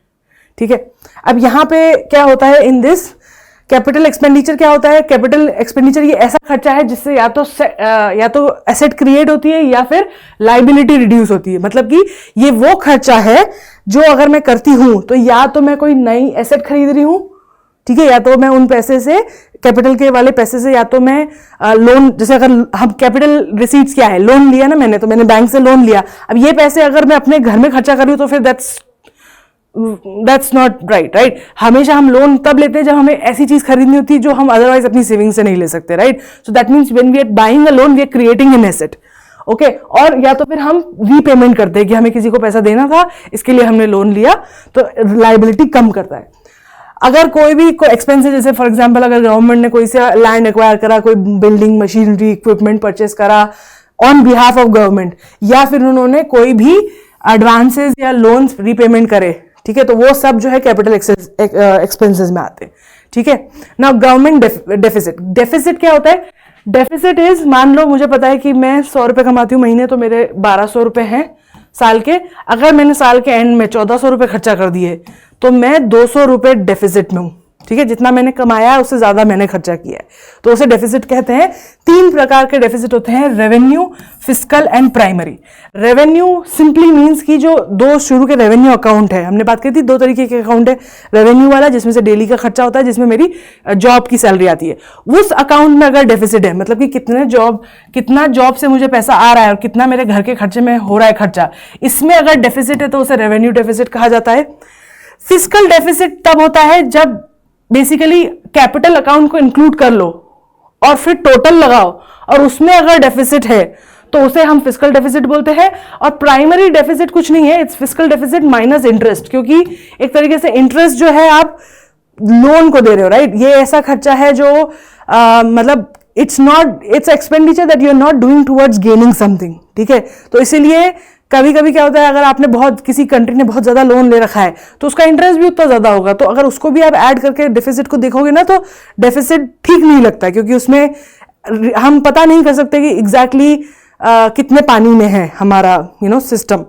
ठीक है। अब यहाँ पे क्या होता है इन दिस कैपिटल एक्सपेंडिचर, क्या होता है कैपिटल एक्सपेंडिचर, ये ऐसा खर्चा है जिससे या तो एसेट क्रिएट होती है या फिर लाइबिलिटी रिड्यूस होती है। मतलब कि ये वो खर्चा है जो अगर मैं करती हूं तो या तो मैं कोई नई एसेट खरीद रही हूं, ठीक है, या तो मैं उन पैसे से, कैपिटल के वाले पैसे से, या तो मैं लोन, जैसे अगर हम कैपिटल रिसीट्स क्या है, लोन लिया ना मैंने, तो मैंने बैंक से लोन लिया, अब ये पैसे अगर मैं अपने घर में खर्चा कर रही हूं तो फिर दैट्स नॉट राइट। हमेशा हम लोन तब लेते हैं जब हमें ऐसी चीज खरीदनी होती है जो हम अदरवाइज अपनी सेविंग से नहीं ले सकते, right. So that means when we are buying a loan we are creating an asset, okay. और या तो फिर हम रीपेमेंट करते हैं कि हमें किसी को पैसा देना था, इसके लिए हमने लोन लिया, तो लाइबिलिटी कम करता है। अगर कोई भी एक्सपेंस है, जैसे फॉर एग्जांपल अगर गवर्नमेंट ने कोई से लैंड एक्वायर करा, कोई बिल्डिंग, मशीनरी, इक्विपमेंट परचेस करा ऑन बिहाफ ऑफ गवर्नमेंट, या फिर उन्होंने कोई भी एडवांसेस या लोन्स रीपेमेंट करे, ठीक है, तो वो सब जो है कैपिटल एक्सपेंसेस में आते हैं, ठीक है। नाउ गवर्नमेंट डेफिसिट, डेफिसिट क्या होता है, डेफिसिट इज, मान लो मुझे पता है कि मैं 100 रुपए कमाती हूँ महीने, तो मेरे 1200 रुपए हैं साल के। अगर मैंने साल के एंड में 1400 रुपए खर्चा कर दिए तो मैं 200 रुपए डेफिसिट में हूं, ठीक है। जितना मैंने कमाया है उससे ज्यादा मैंने खर्चा किया है, तो उसे डेफिसिट कहते हैं। 3 प्रकार के डेफिसिट होते हैं, revenue, fiscal and primary. Revenue simply means कि जो 2 शुरू के रेवेन्यू अकाउंट है, हमने बात की थी 2 तरीके के अकाउंट है, रेवेन्यू वाला जिसमें से डेली का खर्चा होता है, जिसमें मेरी जॉब की सैलरी आती है, उस अकाउंट में अगर डेफिसिट है, मतलब कि कितना जॉब से मुझे पैसा आ रहा है और कितना मेरे घर के खर्चे में हो रहा है खर्चा, इसमें अगर डेफिसिट है तो उसे रेवेन्यू डेफिसिट कहा जाता है। फिस्कल डेफिसिट तब होता है जब बेसिकली कैपिटल अकाउंट को इंक्लूड कर लो और फिर टोटल लगाओ और उसमें अगर डेफिसिट है तो उसे हम फिस्कल डेफिसिट बोलते हैं। और प्राइमरी डेफिसिट कुछ नहीं है, it's fiscal deficit minus interest, क्योंकि एक तरीके से इंटरेस्ट जो है आप लोन को दे रहे हो, राइट। ये ऐसा खर्चा है जो मतलब it's expenditure that you are not doing towards gaining something, ठीक है। तो इसीलिए कभी कभी क्या होता है, अगर आपने किसी कंट्री ने बहुत ज्यादा लोन ले रखा है तो उसका इंटरेस्ट भी उतना ज्यादा होगा, तो अगर उसको भी आप ऐड करके डेफिसिट को देखोगे ना तो डेफिसिट ठीक नहीं लगता, क्योंकि उसमें हम पता नहीं कर सकते कि एग्जैक्टली कितने पानी में है हमारा सिस्टम।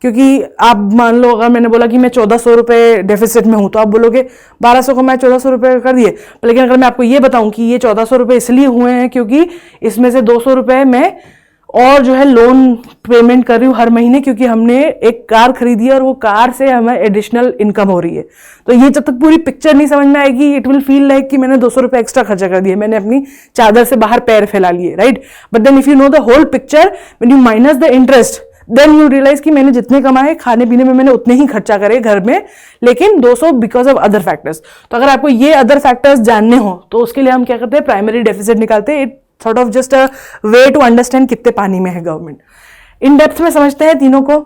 क्योंकि आप मान लो अगर मैंने बोला कि मैं 1400 रुपए डेफिसिट में हूं, तो आप बोलोगे 1200 को मैं 1400 रुपए कर दिए, लेकिन अगर मैं आपको ये बताऊं कि ये 1400 रुपए इसलिए हुए हैं क्योंकि इसमें से 200 रुपए मैं और जो है लोन पेमेंट कर रही हूँ हर महीने, क्योंकि हमने एक कार खरीदी है और वो कार से हमें एडिशनल इनकम हो रही है, तो ये जब तक पूरी पिक्चर नहीं समझ में आएगी इट विल फील लाइक कि मैंने 200 रुपए एक्स्ट्रा खर्चा कर दिए, मैंने अपनी चादर से बाहर पैर फैला लिए, right. But then if you know the whole picture, when you minus the interest, then you realize कि मैंने जितने कमाए खाने पीने में मैंने उतने ही खर्चा करे घर में, लेकिन 200 बिकॉज ऑफ अदर फैक्टर्स। तो अगर आपको ये अदर फैक्टर्स जानने हो तो उसके लिए हम क्या करते हैं, प्राइमरी डेफिसिट निकालते हैं। It sort of just a way to understand कितने पानी में है गवर्नमेंट। इन डेप्थ में समझते हैं तीनों को।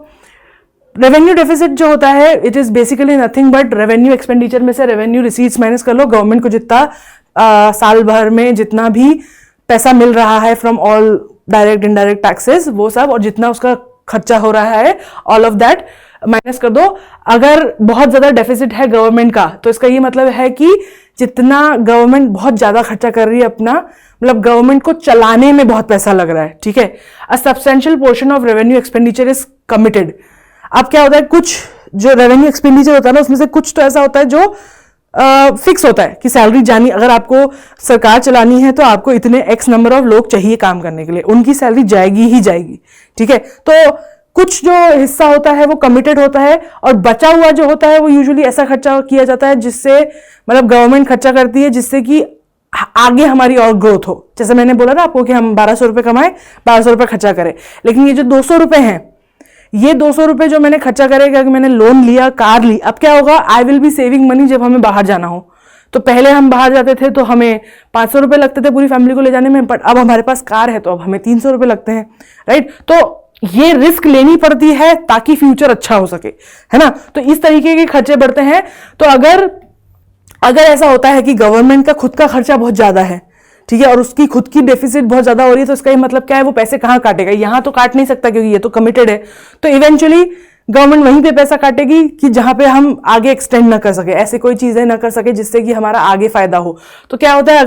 रेवेन्यू डेफिसिट जो होता है it is basically nothing but revenue expenditure में से रेवेन्यू रिसीट्स माइनस कर लो, गवर्नमेंट को जितना साल भर में जितना भी पैसा मिल रहा है from all direct indirect taxes वो सब, और जितना उसका खर्चा हो रहा है ऑल ऑफ दैट माइनस कर दो। अगर बहुत ज्यादा डेफिसिट है गवर्नमेंट का तो इसका ये मतलब है कि जितना गवर्नमेंट बहुत ज्यादा खर्चा कर रही है अपना, मतलब गवर्नमेंट को चलाने में बहुत पैसा लग रहा है, ठीक है। A substantial portion of revenue expenditure is committed. अब क्या होता है, कुछ जो रेवेन्यू एक्सपेंडिचर होता है ना उसमें से कुछ तो ऐसा होता है जो फिक्स होता है कि सैलरी जानी, अगर आपको सरकार चलानी है तो आपको इतने एक्स नंबर ऑफ लोग चाहिए काम करने के लिए, उनकी सैलरी जाएगी ही जाएगी, ठीक है। तो कुछ जो हिस्सा होता है वो कमिटेड होता है, और बचा हुआ जो होता है वो यूजुअली ऐसा खर्चा किया जाता है जिससे, मतलब गवर्नमेंट खर्चा करती है जिससे कि आगे हमारी और ग्रोथ हो। जैसे मैंने बोला ना आपको कि हम 1200 रुपए कमाएं, 1200 रुपए खर्चा करें, लेकिन ये जो 200 रुपए हैं, ये 200 रुपए जो मैंने खर्चा करे, अगर मैंने लोन लिया, कार ली, अब क्या होगा, I will be saving money जब हमें बाहर जाना हो। तो पहले हम बाहर जाते थे तो हमें 500 रुपए लगते थे पूरी फैमिली को ले जाने में, बट अब हमारे पास कार है तो अब हमें 300 रुपए लगते हैं, राइट। तो ये रिस्क लेनी पड़ती है ताकि फ्यूचर अच्छा हो सके, है ना। तो इस तरीके के खर्चे बढ़ते हैं। तो अगर ऐसा होता है कि गवर्नमेंट का खुद का खर्चा बहुत ज्यादा है, ठीक है, और उसकी खुद की डेफिसिट बहुत ज्यादा हो रही है, तो इसका ये मतलब क्या है, वो पैसे कहाँ काटेगा, यहां तो काट नहीं सकता क्योंकि ये तो कमिटेड है। तो इवेंचुअली गवर्नमेंट वहीं पे पैसा काटेगी कि जहां पे हम आगे एक्सटेंड ना कर सके, ऐसे कोई चीजें ना कर सके जिससे कि हमारा आगे फायदा हो। तो क्या होता है,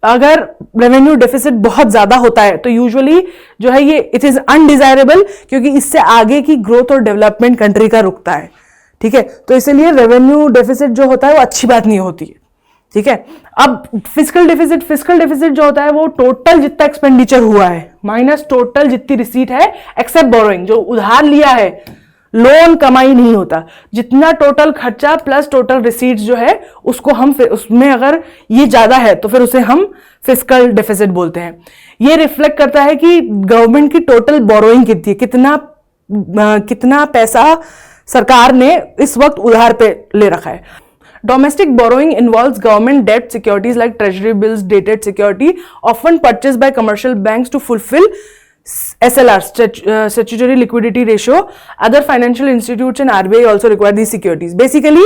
अगर रेवेन्यू डेफिसिट बहुत ज्यादा होता है तो यूजुअली जो है ये इट इज अनडिजायरेबल, क्योंकि इससे आगे की ग्रोथ और डेवलपमेंट कंट्री का रुकता है, ठीक है। तो इसलिए रेवेन्यू डेफिसिट जो होता है वो अच्छी बात नहीं होती है, ठीक है। अब फिस्कल डेफिसिट जो होता है वो टोटल जितना एक्सपेंडिचर हुआ है माइनस टोटल जितनी रिसीट है एक्सेप्ट बोरोइंग, जो उधार लिया है, लोन कमाई नहीं होता, जितना टोटल खर्चा प्लस टोटल रिसीट्स जो है उसको हम, उसमें अगर ये ज्यादा है तो फिर उसे हम फिस्कल डेफिसिट बोलते हैं। ये रिफ्लेक्ट करता है कि गवर्नमेंट की टोटल बोरोइंग कितनी है, कितना पैसा सरकार ने इस वक्त उधार पे ले रखा है। Domestic borrowing involves government debt securities like treasury bills, dated security, often purchased by commercial banks to fulfill SLR, statutory liquidity ratio. Other financial institutes and RBI also require these securities. Basically,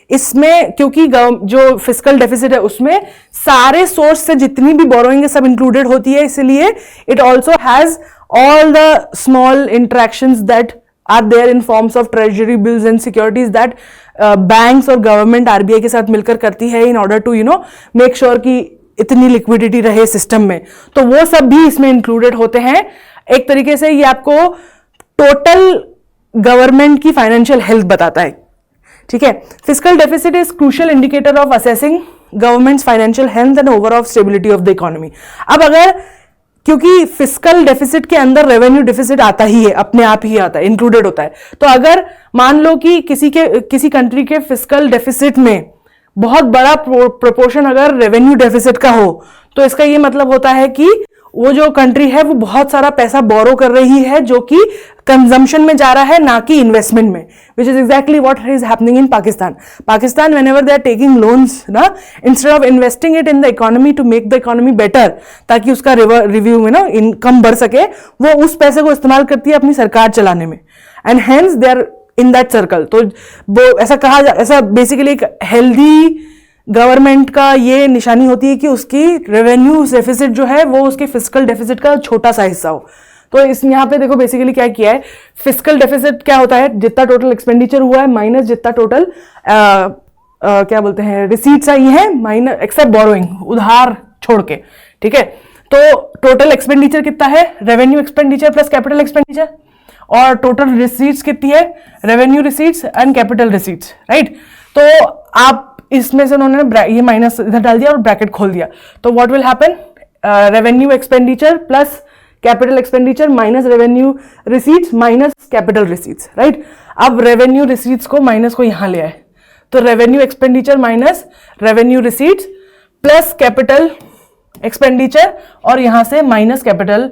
इसमें क्योंकि जो फिस्कल डेफिसिट है उसमें सारे सोर्स से जितनी भी बोरोइंग है सब इंक्लूडेड होती है, इसलिए it also has all the small interactions that are there in forms of treasury bills and securities that banks और गवर्नमेंट आरबीआई के साथ मिलकर करती है in order to make sure कि इतनी लिक्विडिटी रहे सिस्टम में। तो वो सब भी इसमें इंक्लूडेड होते हैं। एक तरीके से ये आपको टोटल गवर्नमेंट की फाइनेंशियल हेल्थ बताता है, ठीक है। Fiscal deficit is crucial indicator of assessing governments financial health and overall stability of the economy. अब अगर, क्योंकि फिस्कल डेफिसिट के अंदर रेवेन्यू डेफिसिट आता ही है, अपने आप ही आता है, इंक्लूडेड होता है। तो अगर मान लो कि किसी कंट्री के फिस्कल डेफिसिट में बहुत बड़ा प्रोपोर्शन अगर रेवेन्यू डेफिसिट का हो, तो इसका ये मतलब होता है कि वो जो कंट्री है वो बहुत सारा पैसा बोरो कर रही है जो कि कंजम्पशन में जा रहा है, ना कि इन्वेस्टमेंट में, which is exactly what is happening in Pakistan. Pakistan whenever they are taking loans ना, instead of investing it in the economy to make the economy better, ताकि उसका रिव्यू में ना इनकम बढ़ सके, वो उस पैसे को इस्तेमाल करती है अपनी सरकार चलाने में, and hence they are in that circle. तो वो ऐसा बेसिकली एक हेल्दी गवर्नमेंट का ये निशानी होती है कि उसकी रेवेन्यू डेफिसिट जो है वो उसके फिस्कल डेफिसिट का छोटा सा हिस्सा हो। तो इस यहाँ पे देखो बेसिकली क्या किया है, फिस्कल डेफिसिट क्या होता है, जितना टोटल एक्सपेंडिचर हुआ है माइनस जितना टोटल क्या बोलते हैं रिसीट्स आई है, माइनस एक्सेप्ट बोरोइंग, उधार छोड़ के, ठीक है। तो टोटल एक्सपेंडिचर कितना है, revenue expenditure plus capital expenditure, और टोटल रिसीट्स कितनी है, revenue receipts and capital receipts, right. तो आप इसमें से उन्होंने ये माइनस इधर डाल दिया और ब्रैकेट खोल दिया, तो what will happen, revenue expenditure plus capital expenditure minus revenue receipts minus capital receipts, right. अब रेवेन्यू रिसीट्स को माइनस को यहां ले आए, तो revenue expenditure minus revenue receipts plus capital expenditure, और यहां से माइनस कैपिटल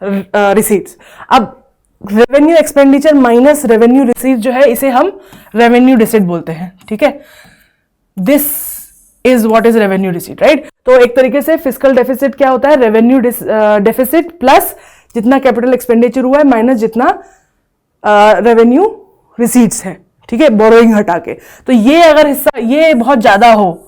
रिसीट्स। अब revenue expenditure minus revenue receipt जो है इसे हम रेवेन्यू डिसिट बोलते हैं, ठीक है। This is what is revenue receipt, right. तो एक तरीके से फिस्कल डेफिसिट क्या होता है, रेवेन्यू डेफिसिट प्लस जितना कैपिटल एक्सपेंडिचर हुआ है माइनस जितना रेवेन्यू रिसीट्स है, ठीक है, बोरोइंग हटा के। तो ये अगर हिस्सा ये बहुत ज्यादा हो,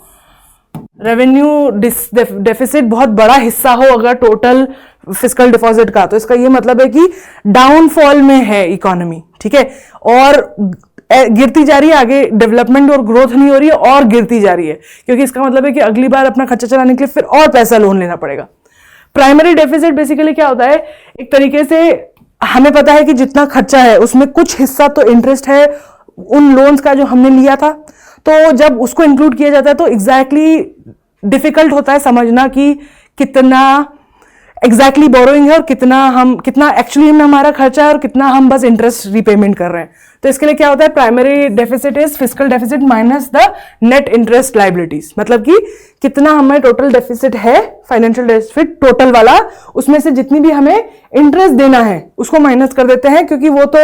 रेवेन्यू डेफिसिट बहुत बड़ा हिस्सा हो अगर टोटल फिस्कल डिपॉजिट का, तो इसका ये मतलब है कि डाउनफॉल में है इकोनॉमी, ठीक है, और गिरती जा रही है, आगे डेवलपमेंट और ग्रोथ नहीं हो रही है और गिरती जा रही है, क्योंकि इसका मतलब है कि अगली बार अपना खर्चा चलाने के लिए फिर और पैसा लोन लेना पड़ेगा। प्राइमरी डेफिसिट बेसिकली क्या होता है, एक तरीके से हमें पता है कि जितना खर्चा है उसमें कुछ हिस्सा तो इंटरेस्ट है उन लोन्स का जो हमने लिया था, तो जब उसको इंक्लूड किया जाता है तो एग्जैक्टली डिफिकल्ट होता है समझना कि कितना एग्जैक्टली बोरोइंग है और कितना एक्चुअली में हमारा खर्चा है और कितना हम बस इंटरेस्ट रीपेमेंट कर रहे हैं। तो इसके लिए क्या होता है, primary deficit is fiscal deficit minus the net interest liabilities, मतलब कि कितना हमें टोटल डेफिसिट है, फाइनेंशियल डेफिसिट टोटल वाला, उसमें से जितनी भी हमें इंटरेस्ट देना है उसको माइनस कर देते हैं, क्योंकि वो तो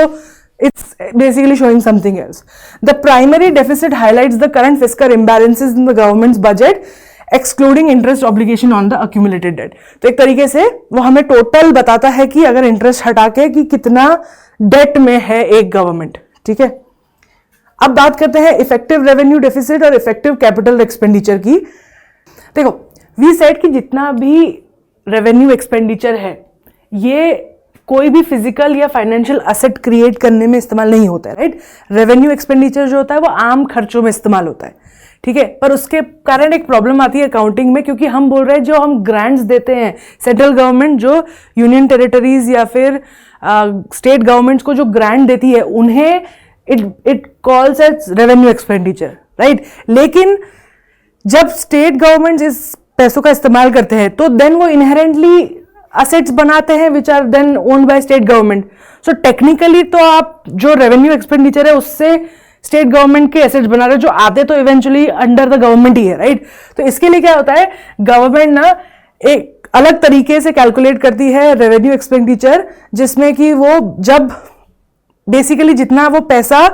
it's basically showing something else. The primary deficit highlights the current fiscal imbalances in the government's budget, excluding interest obligation on the accumulated debt. तो एक तरीके से वो हमें टोटल बताता है कि अगर इंटरेस्ट हटा के कि कितना डेट में है एक गवर्नमेंट, ठीक है। अब बात करते हैं इफेक्टिव रेवेन्यू डेफिसिट और इफेक्टिव कैपिटल एक्सपेंडिचर की। देखो, वी सेड कि जितना भी रेवेन्यू एक्सपेंडिचर है ये कोई भी फिजिकल या फाइनेंशियल असेट क्रिएट करने में इस्तेमाल नहीं होता है, राइट। रेवेन्यू एक्सपेंडिचर जो होता है वो आम खर्चों में इस्तेमाल होता है, ठीक है। पर उसके कारण एक प्रॉब्लम आती है अकाउंटिंग में, क्योंकि हम बोल रहे हैं जो हम ग्रांट्स देते हैं, सेंट्रल गवर्नमेंट जो यूनियन टेरिटरीज या फिर स्टेट गवर्नमेंट्स को जो ग्रांट देती है उन्हें it calls as revenue expenditure, right. लेकिन जब स्टेट गवर्नमेंट इस पैसों का इस्तेमाल करते हैं तो देन वो इनहेरेंटली असेट्स बनाते हैं which are then owned by state government. So technically तो आप जो रेवेन्यू एक्सपेंडिचर है उससे स्टेट गवर्नमेंट के एसेट्स बना रहे हो, जो आते तो इवेंचुअली अंडर द गवर्नमेंट ही है, राइट। तो इसके लिए क्या होता है, गवर्नमेंट ना एक अलग तरीके से कैलकुलेट करती है रेवेन्यू एक्सपेंडिचर, जिसमें कि वो जब बेसिकली जितना वो पैसा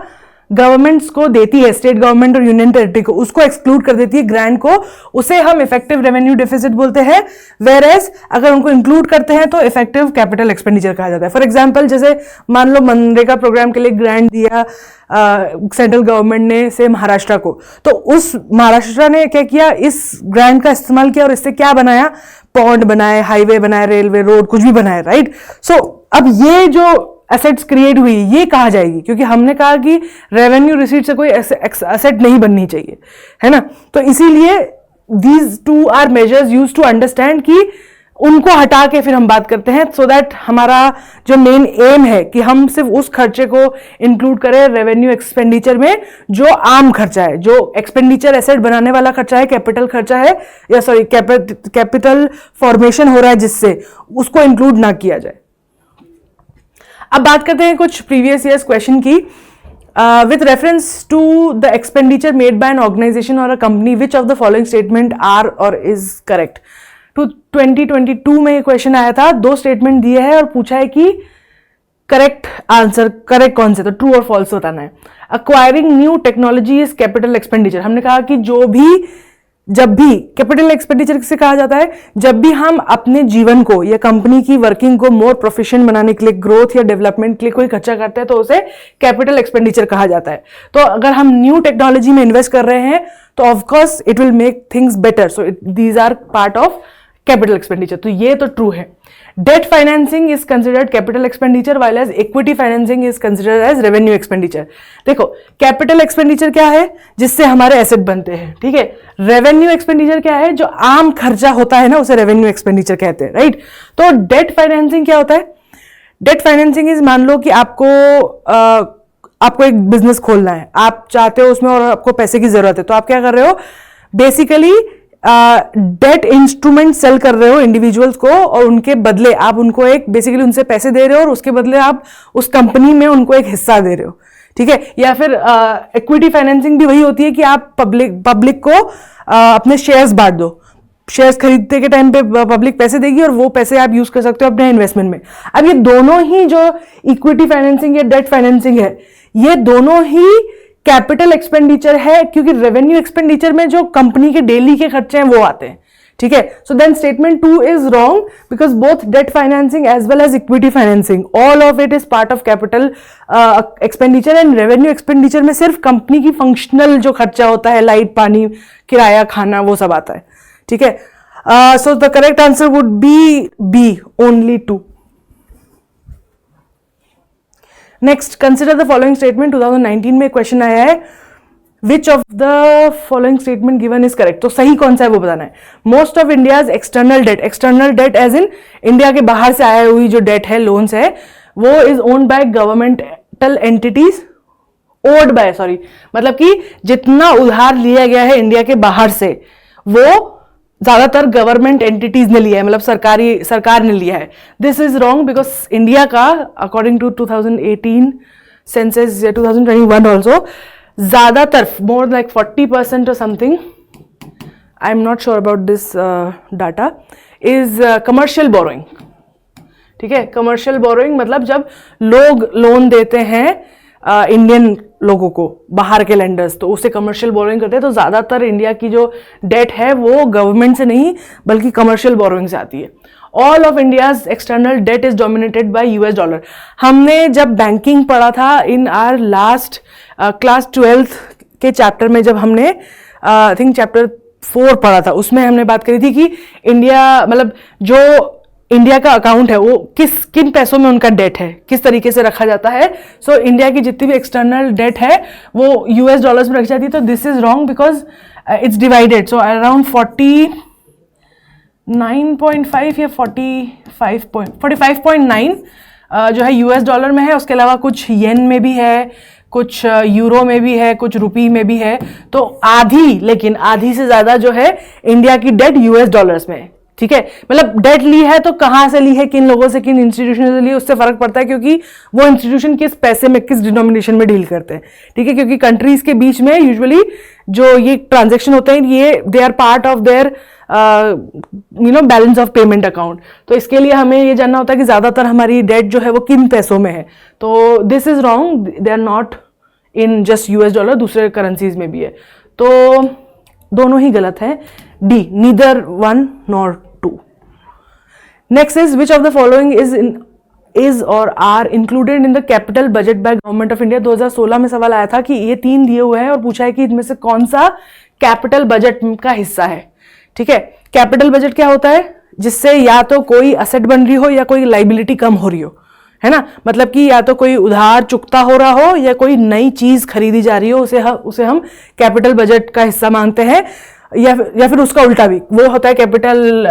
गवर्नमेंट्स को देती है, स्टेट गवर्नमेंट और यूनियन टेरिटरी को, उसको एक्सक्लूड कर देती है ग्रांट को, उसे हम इफेक्टिव रेवेन्यू डेफिसिट बोलते हैं। वेयर एज अगर उनको इंक्लूड करते हैं तो इफेक्टिव कैपिटल एक्सपेंडिचर कहा जाता है। फॉर एग्जांपल, जैसे मान लो मनरेगा प्रोग्राम के लिए ग्रांट दिया सेंट्रल गवर्नमेंट ने से महाराष्ट्र को, तो उस महाराष्ट्र ने क्या किया, इस ग्रांट का इस्तेमाल किया और इससे क्या बनाया, पॉन्ड बनाए, हाईवे बनाए, रेलवे, रोड, कुछ भी बनाए, राइट। सो अब ये जो एसेट्स क्रिएट हुई ये कहा जाएगी, क्योंकि हमने कहा कि रेवेन्यू रिसीट से कोई एसेट नहीं बननी चाहिए, है ना। तो इसीलिए these two are measures use to understand कि उनको हटा के फिर हम बात करते हैं, सो दैट हमारा जो मेन एम है कि हम सिर्फ उस खर्चे को इंक्लूड करें रेवेन्यू एक्सपेंडिचर में जो आम खर्चा है, जो एक्सपेंडिचर एसेट बनाने वाला खर्चा है, कैपिटल खर्चा है, या सॉरी कैपिटल फॉर्मेशन हो रहा है जिससे, उसको इंक्लूड ना किया जाए। अब बात करते हैं कुछ प्रीवियस ईयर्स क्वेश्चन की। With reference to the expenditure made by an organization or a company, which of the following statement are or is correct. 2022 में क्वेश्चन आया था, 2 स्टेटमेंट दिए हैं और पूछा है कि करेक्ट आंसर करेक्ट कौन से, तो ट्रू और फॉल्स बताना है। Acquiring new technology is capital expenditure. हमने कहा कि जब भी कैपिटल एक्सपेंडिचर किसे कहा जाता है, जब भी हम अपने जीवन को या कंपनी की वर्किंग को मोर प्रोफिशिएंट बनाने के लिए, ग्रोथ या डेवलपमेंट के लिए कोई खर्चा करते हैं तो उसे कैपिटल एक्सपेंडिचर कहा जाता है। तो अगर हम न्यू टेक्नोलॉजी में इन्वेस्ट कर रहे हैं तो of course it will make things better, so these are part of capital expenditure, तो ये तो ट्रू है। Debt financing is considered capital expenditure while as equity financing is considered as revenue expenditure. देखो, कैपिटल एक्सपेंडिचर क्या है, जिससे हमारे एसेट बनते हैं, ठीक है। रेवेन्यू एक्सपेंडिचर क्या है, जो आम खर्चा होता है ना, उसे रेवेन्यू एक्सपेंडिचर कहते हैं, राइट। तो डेट फाइनेंसिंग क्या होता है, डेट फाइनेंसिंग इज, मान लो कि आपको एक बिजनेस खोलना है, आप चाहते हो उसमें और आपको पैसे की जरूरत है, तो आप क्या कर रहे हो, बेसिकली डेट इंस्ट्रूमेंट सेल कर रहे हो इंडिविजुअल्स को, और उनके बदले आप उनको एक बेसिकली उनसे पैसे दे रहे हो और उसके बदले आप उस कंपनी में उनको एक हिस्सा दे रहे हो, ठीक है। या फिर इक्विटी फाइनेंसिंग भी वही होती है कि आप पब्लिक को अपने शेयर्स बांट दो, शेयर्स खरीदते के टाइम पे पब्लिक पैसे देगी और वो पैसे आप यूज कर सकते हो अपने इन्वेस्टमेंट में। अब ये दोनों ही जो इक्विटी फाइनेंसिंग या डेट फाइनेंसिंग है, ये दोनों ही कैपिटल एक्सपेंडिचर है, क्योंकि रेवेन्यू एक्सपेंडिचर में जो कंपनी के डेली के खर्चे हैं वो आते हैं, ठीक है। So then statement 2 is wrong because both debt financing as well as equity financing all of it is part of capital expenditure and revenue expenditure में सिर्फ कंपनी की फंक्शनल जो खर्चा होता है, लाइट, पानी, किराया, खाना, वो सब आता है, ठीक है। So the correct answer would be B, only 2। Next, consider the following statement. 2019 में क्वेश्चन आया है, which of the following statement given is correct. तो सही कौन सा है वो बताना है। Most of India's external debt as in India के बाहर से आया हुई जो डेट है, लोन्स है, वो is owned by governmental entities, owed by, sorry, मतलब कि जितना उधार लिया गया है इंडिया के बाहर से वो ज्यादातर गवर्नमेंट एंटिटीज ने लिया है, मतलब सरकार ने लिया है। This is wrong because India का अकॉर्डिंग टू 2018 सेंसस या 2021 ऑल्सो, ज्यादातर मोर लाइक 40% और something, I am not sure about this data, is commercial borrowing, ठीक है। कमर्शियल बोरोइंग मतलब जब लोग लोन देते हैं इंडियन लोगों को, बाहर के लेंडर्स, तो उससे कमर्शियल बोरोइंग करते हैं। तो ज्यादातर इंडिया की जो डेट है वो गवर्नमेंट से नहीं बल्कि कमर्शियल बोरोइंग से आती है। All of India's external date is dominated by US dollar. हमने जब बैंकिंग पढ़ा था in our last class 12th के चैप्टर में, जब हमने आई थिंक चैप्टर 4 पढ़ा था, उसमें हमने बात करी थी कि इंडिया, मतलब जो इंडिया का अकाउंट है वो किन पैसों में उनका डेट है, किस तरीके से रखा जाता है। सो इंडिया की जितनी भी एक्सटर्नल डेट है वो यूएस डॉलर्स में रखी जाती है। तो this is wrong because it's divided. So around 49.5 या 45.9 जो है यूएस डॉलर में है। उसके अलावा कुछ येन में भी है, कुछ यूरो में भी है, कुछ रुपी में भी है। तो आधी, लेकिन आधी से ज्यादा जो है इंडिया की डेट यूएस डॉलर्स में है, ठीक है। मतलब डेट ली है तो कहां से ली है, किन लोगों से, किन इंस्टीट्यूशन से ली है, उससे फर्क पड़ता है, क्योंकि वो इंस्टीट्यूशन किस पैसे में, किस डिनोमिनेशन में डील करते हैं, ठीक है। क्योंकि कंट्रीज के बीच में यूजुअली जो ये ट्रांजेक्शन होते हैं, ये they are part of their balance of payment account. तो इसके लिए हमें ये जानना होता है कि ज्यादातर हमारी डेट जो है वो किन पैसों में है। तो this is wrong, they are not in just US dollar, दूसरे करेंसीज में भी है। तो दोनों ही गलत है, D, neither 1 nor 2। Next is, which of the following is or are included in the capital budget by government of India. 2016 में सवाल आया था कि ये 3 दिए हुए हैं और पूछा है कि इनमें से कौन सा कैपिटल बजट का हिस्सा है, ठीक है। कैपिटल बजट क्या होता है, जिससे या तो कोई असेट बन रही हो या कोई लाइबिलिटी कम हो रही हो, है ना। मतलब कि या तो कोई उधार चुकता हो रहा हो या कोई नई चीज खरीदी जा रही हो, उसे हम कैपिटल बजट का हिस्सा मानते हैं। या फिर उसका उल्टा भी, वो होता है कैपिटल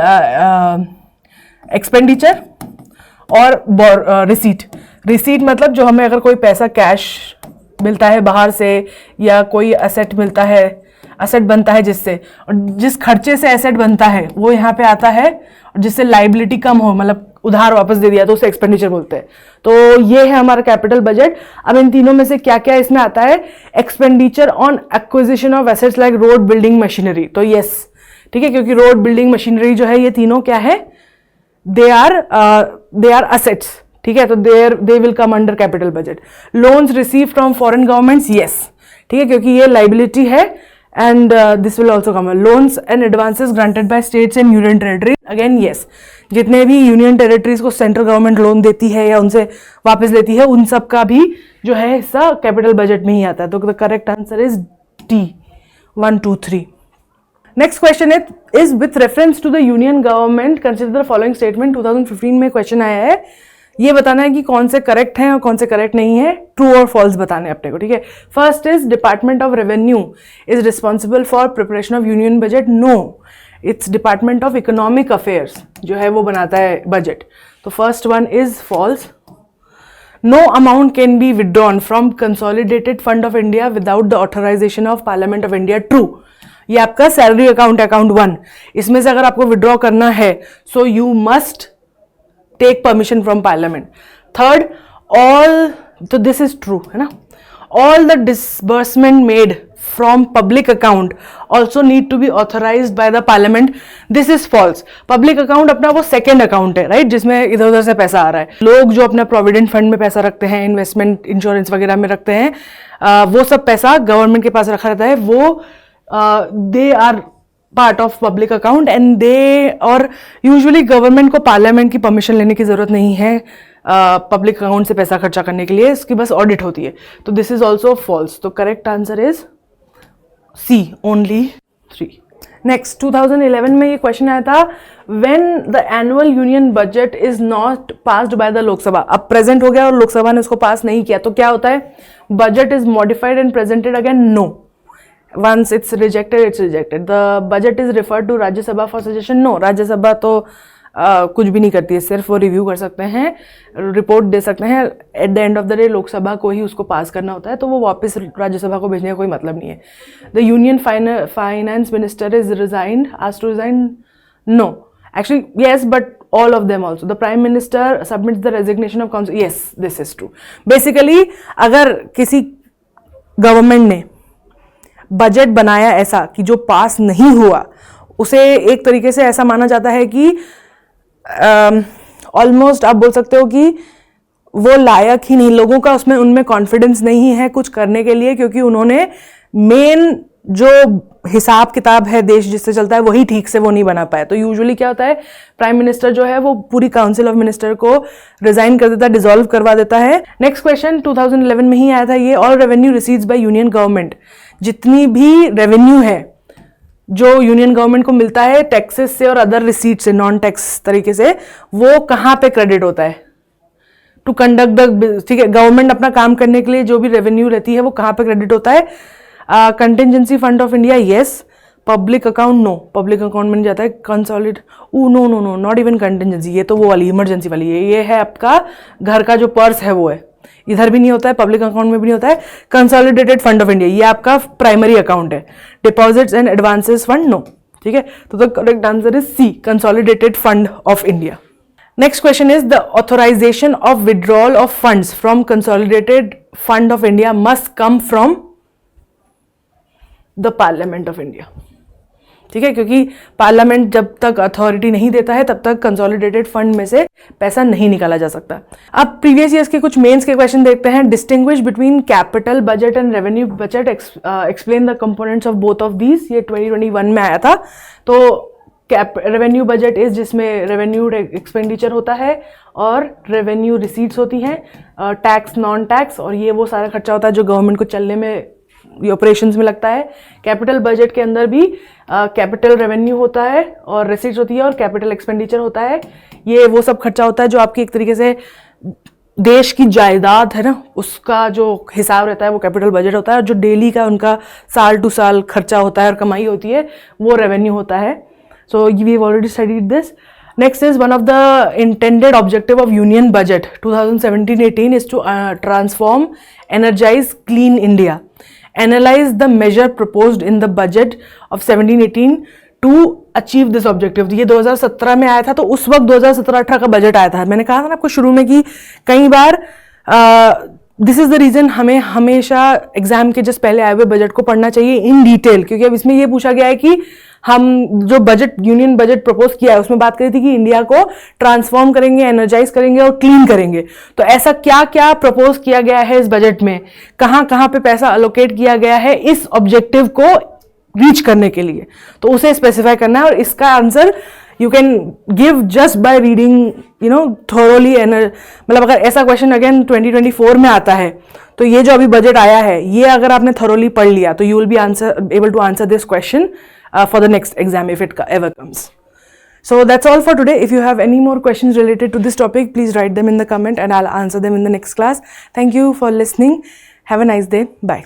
एक्सपेंडिचर और रिसीट मतलब जो हमें अगर कोई पैसा कैश मिलता है बाहर से या कोई असेट मिलता है, असेट बनता है जिससे, और जिस खर्चे से एसेट बनता है वो यहाँ पे आता है, और जिससे लाइबिलिटी कम हो, मतलब उधार वापस दे दिया तो उसे एक्सपेंडिचर बोलते हैं। तो ये है हमारा कैपिटल बजट। अब इन तीनों में से क्या क्या इसमें आता है, expenditure on acquisition of assets like road, building, machinery. तो यस, ठीक है, क्योंकि रोड, बिल्डिंग, मशीनरी जो है ये तीनों क्या है, दे आर असेट्स, ठीक है। तो they will come under capital budget. Loans receive from foreign governments, yes, ठीक है, क्योंकि ये लाइबिलिटी है, and this will also come. Loans and advances granted by states and union territories, again yes, जितने भी यूनियन टेरिटरीज को सेंट्रल गवर्नमेंट लोन देती है या उनसे वापस लेती है, उन सब का भी जो है हिस्सा कैपिटल बजट में ही आता है। तो the correct answer is D, 1, 2, 3। Next question is with reference to the union government consider the following statement. 2015 में क्वेश्चन आया है, ये बताना है कि कौन से करेक्ट हैं और कौन से करेक्ट नहीं है, ट्रू और फॉल्स बताने अपने को, ठीक है। First is department of revenue is responsible for preparation of union budget. No, it's department of economic affairs जो है वो बनाता है बजट। तो first one is false. No amount can be withdrawn from consolidated fund of India without the authorization of parliament of India. True, ये आपका सैलरी अकाउंट, अकाउंट 1, इसमें से अगर आपको विड्रॉ करना है so you must take permission from parliament. Third, all, तो दिस इज ट्रू, है ना, all the disbursement made from public account also need to be authorised by the parliament. This is false. Public account अपना वो सेकेंड अकाउंट है, राइट, जिसमें इधर उधर से पैसा आ रहा है। लोग जो अपना प्रोविडेंट फंड में पैसा रखते हैं, इन्वेस्टमेंट, इंश्योरेंस वगैरह में रखते हैं, वो सब पैसा गवर्नमेंट के पास रखा रहता है, वो they are part of public account and they, और यूजुअली गवर्नमेंट को पार्लियामेंट की परमिशन लेने की जरूरत नहीं है पब्लिक अकाउंट से पैसा खर्चा करने के लिए, इसकी बस ऑडिट होती है। तो दिस इज ऑल्सो फॉल्स, तो correct answer is C, only 3। Next 2011 में ये क्वेश्चन आया था, when the annual union budget is not passed by the Lok Sabha. अब प्रेजेंट हो गया और लोकसभा ने उसको पास नहीं किया, तो क्या होता है, budget is modified and presented again, no. Once it's rejected, it's rejected. The budget is referred to Rajya Sabha for suggestion. No, राज्य सभा तो कुछ भी नहीं करती है, सिर्फ वो रिव्यू कर सकते हैं, रिपोर्ट दे सकते हैं। At the end of the day Lok Sabha को ही उसको पास करना होता है, तो वो वापस राज्यसभा को भेजने का कोई मतलब नहीं है। The union finance minister is resigned, asked to resign, no, actually yes, but all of them also. The prime minister submits the resignation of council. Yes, this is true. Basically, अगर किसी गवर्नमेंट ने बजट बनाया ऐसा कि जो पास नहीं हुआ, उसे एक तरीके से ऐसा माना जाता है कि ऑलमोस्ट आप बोल सकते हो कि वो लायक ही नहीं, लोगों का उसमें उनमें कॉन्फिडेंस नहीं है कुछ करने के लिए, क्योंकि उन्होंने मेन जो हिसाब किताब है देश जिससे चलता है वही ठीक से वो नहीं बना पाया। तो यूजुअली क्या होता है, प्राइम मिनिस्टर जो है वो पूरी काउंसिल ऑफ मिनिस्टर को रिजाइन कर देता है, डिसॉल्व करवा देता है। नेक्स्ट क्वेश्चन 2011 में ही आया था ये, all revenue received by union government, जितनी भी रेवेन्यू है जो यूनियन गवर्नमेंट को मिलता है टैक्सेस से और अदर रिसीट से, नॉन टैक्स तरीके से, वो कहाँ पे क्रेडिट होता है, टू कंडक्ट द, ठीक है, गवर्नमेंट अपना काम करने के लिए जो भी रेवेन्यू रहती है वो कहाँ पे क्रेडिट होता है, contingency fund of India, yes, public account, no, public account में नहीं जाता है, consolidated, no no no, not even contingency, ये तो वो वाली इमरजेंसी वाली है, ये है आपका घर का जो पर्स है वो है, इधर भी नहीं होता है, पब्लिक अकाउंट में भी नहीं होता है। कंसोलिडेटेड फंड ऑफ इंडिया, ये आपका प्राइमरी अकाउंट है। Deposits and advances fund, no, ठीक है, तो the correct answer is C, consolidated fund of India. Next question is, the authorisation of withdrawal of funds from consolidated fund of India must come from the parliament of India, ठीक है, क्योंकि पार्लियामेंट जब तक अथॉरिटी नहीं देता है तब तक कंसोलिडेटेड फंड में से पैसा नहीं निकाला जा सकता। अब प्रीवियस ईयर्स के कुछ मेंस के क्वेश्चन देखते हैं। Distinguish between capital budget and revenue budget, explain the components of both of these, ये 2021 में आया था। तो रेवेन्यू बजट इज जिसमें रेवेन्यू एक्सपेंडिचर होता है और रेवेन्यू रिसीट्स होती हैं, टैक्स, नॉन टैक्स, और ये वो सारा खर्चा होता है जो गवर्नमेंट को चलने में, ऑपरेशंस में लगता है। कैपिटल बजट के अंदर भी कैपिटल रेवेन्यू होता है और रिसीट्स होती है और कैपिटल एक्सपेंडिचर होता है। ये वो सब खर्चा होता है जो आपकी एक तरीके से देश की जायदाद है ना, उसका जो हिसाब रहता है वो कैपिटल बजट होता है, और जो डेली का उनका साल टू साल खर्चा होता है और कमाई होती है वो रेवेन्यू होता है। So we have already studied this. Next is, one of the intended objective of Union Budget 2017-18 is to transform, energize, clean India. Analyze the measure proposed in the budget of 17-18 to achieve this objective. ये 2017 में आया था, तो उस वक्त 2017-18 का बजट आया था। मैंने कहा था ना आपको शुरू में कि कई बार दिस इज द रीजन हमें हमेशा एग्जाम के जस्ट पहले आए हुए बजट को पढ़ना चाहिए इन डिटेल, क्योंकि अब इसमें ये पूछा गया है कि हम जो बजट, यूनियन बजट प्रपोज किया है उसमें बात करी थी कि इंडिया को ट्रांसफॉर्म करेंगे, एनर्जाइज करेंगे और क्लीन करेंगे। तो ऐसा क्या क्या प्रपोज किया गया है इस बजट में, कहाँ कहाँ पे पैसा अलोकेट किया गया है इस ऑब्जेक्टिव को रीच करने के लिए, तो उसे स्पेसिफाई करना है। और इसका answer you can give just by reading thoroughly. मतलब अगर ऐसा क्वेश्चन अगेन 2024 में आता है तो ये जो अभी बजट आया है ये अगर आपने थोरोली पढ़ लिया तो you will be able to answer this question for the next exam if it ever comes. So that's all for today. If you have any more questions related to this topic, please write them in the comment and I'll answer them in the next class. Thank you for listening. Have a nice day. Bye.